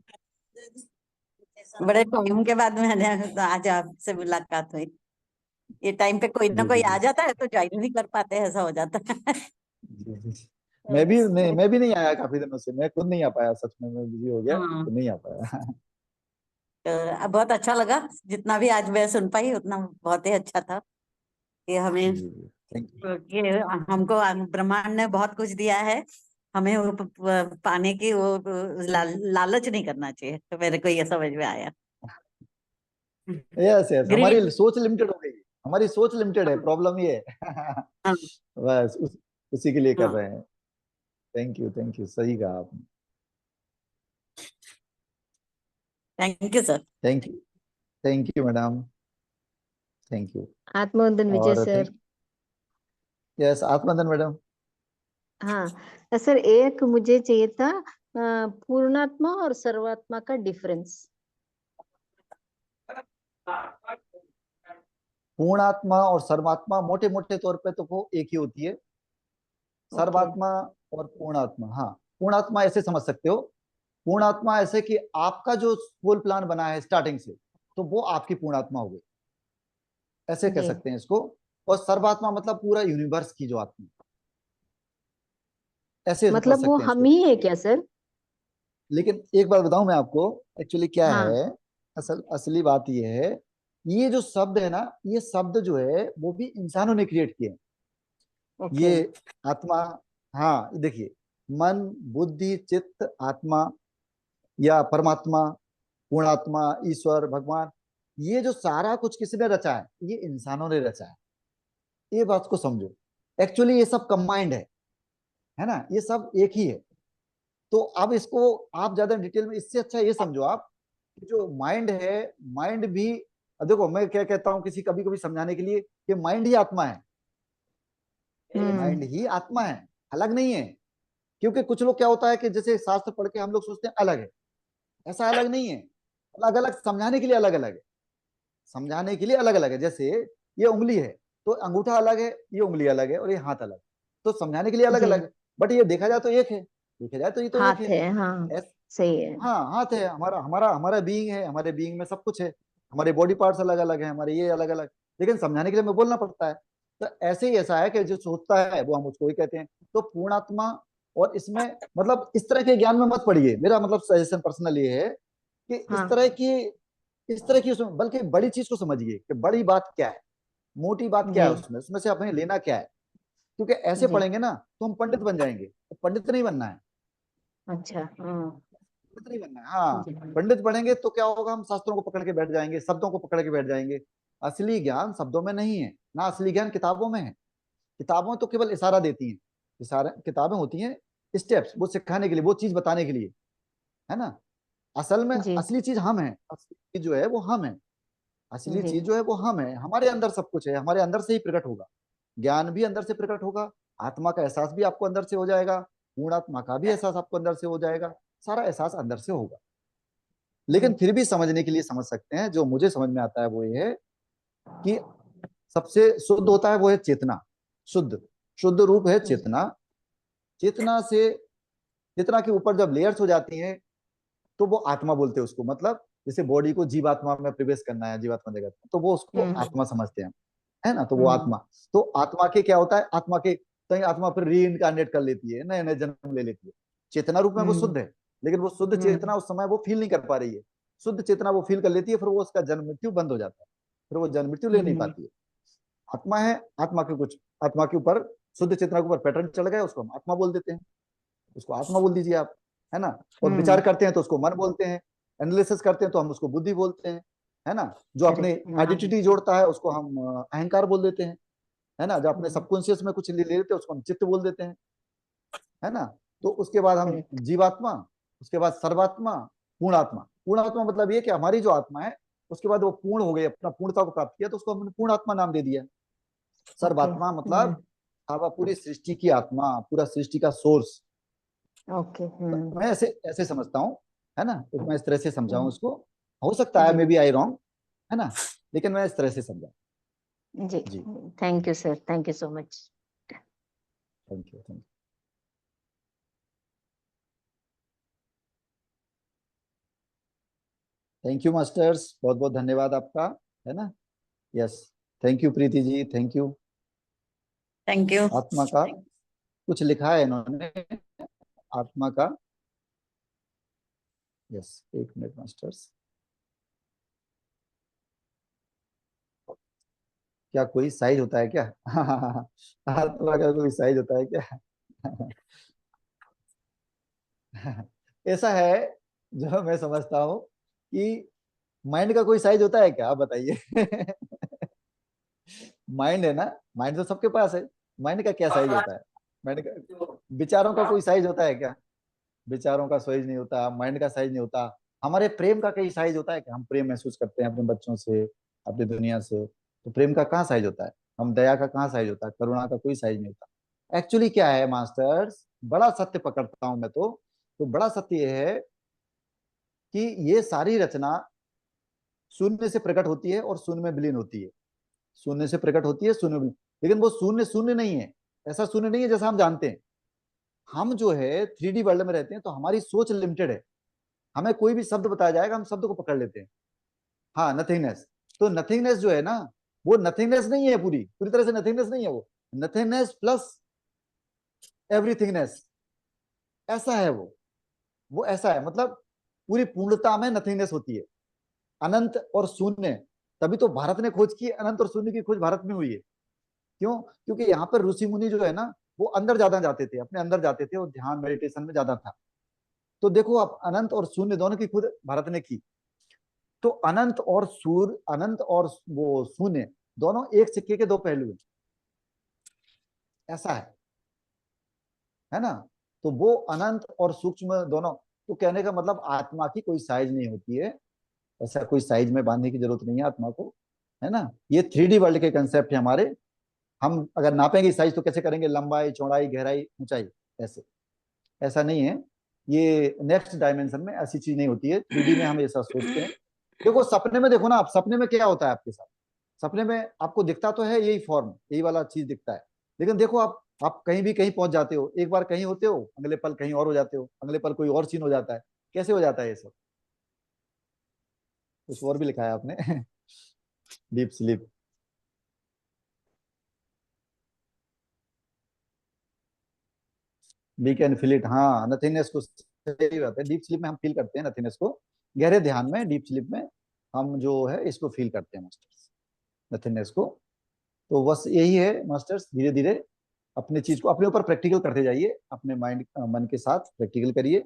बड़े टाइम के बाद मैंने आज आपसे मुलाकात हुई। ये टाइम पे कोई ना जी कोई जी आ जी जाता है तो ज्वाइन नहीं कर पाते, ऐसा हो जाता है। जी जी। मैं भी नहीं आया काफी दिनों से, मैं खुद नहीं आ पाया, सच में मैं बिजी हो गया हाँ, तो नहीं आ पाया। तो अब बहुत अच्छा लगा, जितना भी आज मैं सुन पाई उतना बहुत ही अच्छा था। कि हमें, जी जी थैंक यू। कि हमको ब्रह्मांड ने बहुत कुछ दिया है, हमें वो पाने की वो लालच नहीं करना चाहिए, तो मेरे को ये समझ में आया। यस यस, हमारी ग्रीड। सोच लिमिटेड हो गई, हमारी सोच लिमिटेड है, हाँ, प्रॉब्लम ये है। हाँ, बस उसी के लिए कर हाँ। रहे हैं। थैंक यू, सही कहा आपने। Thank you sir. Thank you, thank you madam, thank you. आत्मवंदन विजय और सर। थैंक, यस आत्मदन मैडम। हाँ सर, एक मुझे चाहिए था पूर्णात्मा और सर्वात्मा का डिफरेंस। पूर्णात्मा और सर्वात्मा मोटे मोटे तौर पे तो वो एक ही होती है। ओके। सर्वात्मा और पूर्णात्मा, हाँ, पूर्णात्मा ऐसे समझ सकते हो, पूर्णात्मा ऐसे कि आपका जो सोल प्लान बना है स्टार्टिंग से, तो वो आपकी पूर्णात्मा हो गई, ऐसे कह जी, सकते हैं इसको। और सर्वात्मा मतलब पूरा यूनिवर्स की जो आत्मा, ऐसे समझ मतलब वो सकते हैं हम इसको। ही है क्या सर? लेकिन एक बात बताऊं मैं आपको, एक्चुअली क्या हाँ। है, असली बात ये है, ये जो शब्द है ना, ये शब्द जो है वो भी इंसानों ने क्रिएट किए हैं। ओके। ये आत्मा, हाँ देखिए, मन, बुद्धि, चित्त, आत्मा या परमात्मा, पूर्णात्मा, ईश्वर, भगवान, ये जो सारा कुछ किसने रचा है? ये इंसानों ने रचा है। ये बात को समझो, एक्चुअली ये सब कंबाइंड है ना, ये सब एक ही है। तो अब इसको आप ज्यादा डिटेल में, इससे अच्छा ये समझो आप कि जो माइंड है, माइंड भी, देखो मैं क्या कहता हूँ किसी कभी कभी समझाने के लिए, कि माइंड ही आत्मा है, माइंड हम्म। ही आत्मा है, अलग नहीं है। क्योंकि कुछ लोग क्या होता है कि जैसे शास्त्र पढ़ के हम लोग सोचते हैं अलग है, ऐसा अलग नहीं है। अलग अलग समझाने के लिए अलग अलग है, समझाने के लिए अलग अलग है। जैसे ये उंगली है, तो अंगूठा अलग है, ये उंगली अलग है, और ये हाथ अलग है, तो समझाने के लिए अलग जी। अलग है। बट ये देखा जाए तो एक है, देखा जाए तो ये तो एक हाथ है। है, हाँ। सही है। हाँ हाथ है, हमारा हमारा हमारा बीइंग है, हमारे बीइंग में सब कुछ है, हमारे बॉडी पार्ट्स अलग अलग है, हमारे ये अलग अलग, लेकिन समझाने के लिए हमें बोलना पड़ता है। तो ऐसे ही ऐसा है कि जो सोचता है वो हम उसको ही कहते हैं। तो पूर्णात्मा और इसमें मतलब इस तरह के ज्ञान में मत पड़िए, मेरा मतलब सजेशन पर्सनल ये है कि हाँ इस तरह की उसमें, बल्कि बड़ी चीज को समझिए कि बड़ी बात क्या है, मोटी बात क्या जी है, उसमें उसमें से हमें लेना क्या है। क्योंकि ऐसे जी। पढ़ेंगे ना तो हम पंडित बन जाएंगे, तो पंडित नहीं बनना है, अच्छा हाँ। पंडित नहीं बनना है। हाँ, जी पंडित बनेंगे तो क्या होगा, हम शास्त्रों को पकड़ के बैठ जाएंगे, शब्दों को पकड़ के बैठ जाएंगे। असली ज्ञान शब्दों में नहीं है ना, असली ज्ञान किताबों में है। किताबें तो केवल इशारा देती हैं, इशारा, किताबें होती हैं स्टेप्स वो सिखाने के लिए, वो चीज बताने के लिए, है ना। असल में जी असली चीज हम है, असली चीज जो है वो हम है, असली जी। चीज जो है वो हम है, हमारे अंदर सब कुछ है, हमारे अंदर से ही प्रकट होगा। ज्ञान भी अंदर से प्रकट होगा, आत्मा का एहसास भी आपको अंदर से हो जाएगा, पूर्ण आत्मा का भी एहसास आपको अंदर से हो जाएगा, सारा एहसास अंदर से होगा। लेकिन हम्म, फिर भी समझने के लिए समझ सकते हैं, जो मुझे समझ में आता है वो ये है कि सबसे शुद्ध होता है वो है चेतना। शुद्ध, शुद्ध रूप है जी चेतना। चेतना से, चेतना के ऊपर जब लेयर्स हो जाती हैं तो वो आत्मा बोलते हैं उसको, मतलब जैसे बॉडी को जीवात्मा में प्रवेश करना है, जीवात्मा जगत में, तो वो उसको हम्म आत्मा समझते हैं, है ना। तो वो हम्म आत्मा, तो आत्मा के क्या होता है, आत्मा के कहीं आत्मा फिर री इनकारनेट कर लेती है, नए नए जन्म ले लेती है। चेतना रूप में वो हम्म शुद्ध है, लेकिन वो शुद्ध हम्म चेतना उस समय वो फील नहीं कर पा रही है। शुद्ध चेतना वो फील कर लेती है, फिर वो उसका जन्म मृत्यु बंद हो जाता है, फिर वो जन्म मृत्यु ले नहीं हम्म पाती है। आत्मा है, आत्मा के कुछ, आत्मा के ऊपर, शुद्ध चेतना के ऊपर पैटर्न चढ़ गए, उसको हम आत्मा बोल देते हैं, उसको आत्मा बोल दीजिए आप, है ना। और विचार हम्म। करते हैं तो उसको मन बोलते हैं, एनालिसिस करते हैं तो हम उसको बुद्धि बोलते हैं, है ना। जो अरे अपने हाँ। आइडेंटिटी जोड़ता है उसको हम अहंकार बोल देते हैं, है ना। जो अपने हम्म, सबकॉन्शियस में कुछ ले लेते हैं उसको हम चित्त बोल देते हैं, है ना। तो उसके बाद हम correct। जीवात्मा, उसके बाद सर्वात्मा, पूर्णात्मा। पूर्णात्मा मतलब ये कि हमारी जो आत्मा है उसके बाद वो पूर्ण हो गई, अपना पूर्णता को प्राप्त किया, तो उसको हमने पूर्णात्मा नाम दे दिया। ओके। सर्वात्मा मतलब अब पूरी सृष्टि की आत्मा, पूरा सृष्टि का सोर्स। ओके। मैं ऐसे ऐसे समझता हूँ, है ना। तो मैं इस तरह से समझाऊं हम्म, इसको, हो सकता है जी मे बी आई रॉन्ग, है ना, लेकिन मैं इस तरह से समझा। जी। जी, thank you sir, thank you so much. Thank you, thank you. Thank you masters, बहुत बहुत धन्यवाद आपका, है ना। Yes, thank you Preeti ji, thank you. Thank you. आत्मा का कुछ लिखा है इन्होंने, आत्मा का। यस, एक मिनट मास्टर्स, क्या कोई साइज होता है क्या? आत्मा का कोई साइज होता है क्या? ऐसा है, जो मैं समझता हूँ कि माइंड का कोई साइज होता है क्या, आप बताइए। माइंड है ना, माइंड तो सबके पास है, माइंड का क्या साइज होता है? माइंड का, विचारों का कोई साइज होता है क्या? विचारों का साइज नहीं होता, माइंड का साइज नहीं होता। हमारे प्रेम का कहीं साइज होता है कि हम प्रेम महसूस करते हैं अपने बच्चों से, अपनी दुनिया से, तो प्रेम का कहाँ साइज होता है? हम दया का कहाँ साइज होता है? करुणा का कोई साइज नहीं होता। एक्चुअली क्या है मास्टर्स, बड़ा सत्य पकड़ता हूं मैं तो बड़ा सत्य ये है कि ये सारी रचना शून्य से प्रकट होती है और शून्य में विलीन होती है। शून्य से प्रकट होती है, शून्य में, लेकिन वो शून्य शून्य नहीं है, ऐसा शून्य नहीं है जैसा हम जानते हैं। हम जो है 3D वर्ल्ड में रहते हैं, तो हमारी सोच लिमिटेड है। हमें कोई भी शब्द बताया जाएगा, हम शब्द को पकड़ लेते हैं। हाँ, नथिंगनेस, तो नथिंगनेस जो है ना, वो नथिंगनेस नहीं है, पूरी पूरी तरह से नथिंगनेस नहीं है वो, नथिंगनेस प्लस एवरीथिंगनेस, ऐसा है वो ऐसा है, मतलब पूरी पूर्णता में नथिंगनेस होती है। अनंत और शून्य, तभी तो भारत ने खोज की, अनंत और शून्य की खोज भारत में हुई है। क्यों? क्योंकि यहाँ पर ऋषि मुनि जो है ना, वो अंदर ज्यादा जाते थे, अपने अंदर जाते थे, और ध्यान मेडिटेशन में ज्यादा था। तो देखो, अब अनंत और शून्य दोनों की खुद भारत ने की। तो अनंत और सूर्य, अनंत और वो शून्य, दोनों एक सिक्के के दो पहलू हैं, ऐसा है ना। तो वो अनंत और सूक्ष्म दोनों, तो कहने का मतलब आत्मा की कोई साइज नहीं होती है, ऐसा कोई साइज में बांधने की जरूरत नहीं है आत्मा को, है ना। ये 3D वर्ल्ड के कंसेप्ट है हमारे। हम अगर नापेंगे साइज तो कैसे करेंगे, लंबाई, चौड़ाई, गहराई, ऊंचाई, ऐसे, ऐसा नहीं है। ये नेक्स्ट डायमेंशन में ऐसी चीज नहीं होती है, 3D में हम ऐसा सोचते हैं। देखो सपने में, देखो ना आप, सपने में क्या होता है आपके साथ? सपने में आपको दिखता तो है यही फॉर्म, यही वाला चीज दिखता है, लेकिन देखो आप कहीं भी कहीं पहुंच जाते हो, एक बार कहीं होते हो, अगले पल कहीं और हो जाते हो, अगले पल कोई और सीन हो जाता है। कैसे हो जाता है ये सब? कुछ और भी लिखा है आपने। Deep sleep. We can feel it, हाँ नथिंगनेस को, सही बात है, डीप स्लीप में हम फील करते हैं नथिंगनेस को, गहरे ध्यान में डीप स्लीप में हम जो है इसको फील करते हैं मास्टर्स, नथिंगनेस को। तो बस यही है मास्टर्स, धीरे धीरे अपने चीज को अपने ऊपर प्रैक्टिकल करते जाइए, अपने माइंड मन के साथ प्रैक्टिकल करिए,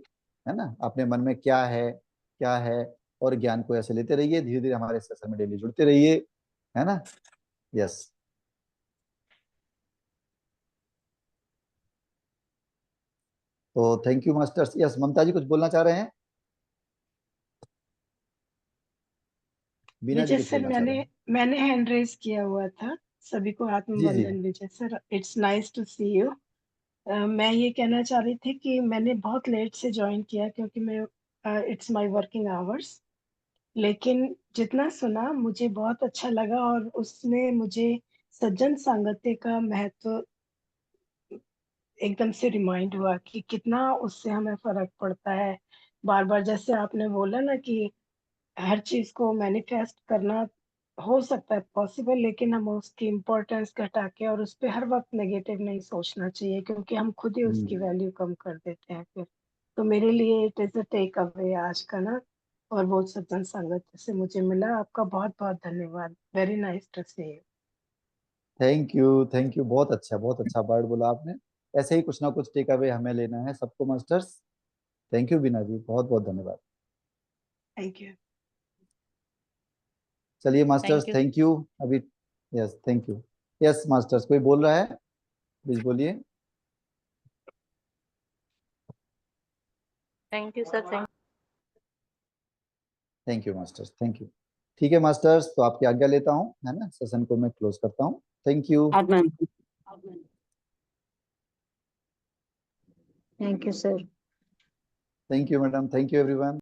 है ना, अपने मन में क्या है क्या है, और ज्ञान को ऐसे लेते रहिए, धीरे धीरे हमारे सेशन में डेली जुड़ते रहिए, है ना। यस। तो थैंक यू मास्टर्स। यस, ममता जी कुछ बोलना चाह रहे हैं, बीना जी विजय कुछ सर, बोलना चाह रहे हैं। मैंने हैंड रेज किया हुआ था। सभी को जी जी। आत्मवंदन Vijay sir, it's nice to see you. मैं ये कहना चाह रही थी कि मैंने बहुत लेट से ज्वाइन किया क्योंकि मैं इट्स माय वर्किंग आवर्स, लेकिन जितना सुना मुझे बहुत अच्छा लगा और उसने मुझे सज्जन सांगत्य का महत्व एकदम से रिमाइंड हुआ कि कितना उससे हमें फर्क पड़ता है। बार बार जैसे आपने बोला ना कि हर चीज को मैनिफेस्ट करना हो सकता है पॉसिबल, लेकिन हम उसकी इम्पोर्टेंस घटा के और उस पर हर वक्त नेगेटिव नहीं सोचना चाहिए क्योंकि हम खुद ही उसकी वैल्यू कम कर देते हैं फिर। तो मेरे लिए it is a take away आज का ना, और वो सज्जन संगत से मुझे मिला। आपका बहुत बहुत धन्यवाद। Very nice to see you. Thank you, बहुत अच्छा वर्ड बोला आपने। ऐसे ही कुछ ना कुछ टेक अवे हमें लेना है सबको masters. Thank you Beena ji, बहुत बहुत धन्यवाद। Thank you. चलिए masters, thank you. Thank you अभी। Yes thank you. Yes masters, कोई बोल रहा है, प्लीज बोलिए। Thank you sir. Thank you masters, thank you. ठीक है मास्टर्स, तो आपकी आज्ञा लेता हूँ, है ना, सेशन को मैं क्लोज करता हूँ। Thank you. Thank you sir. Thank you madam, thank you everyone.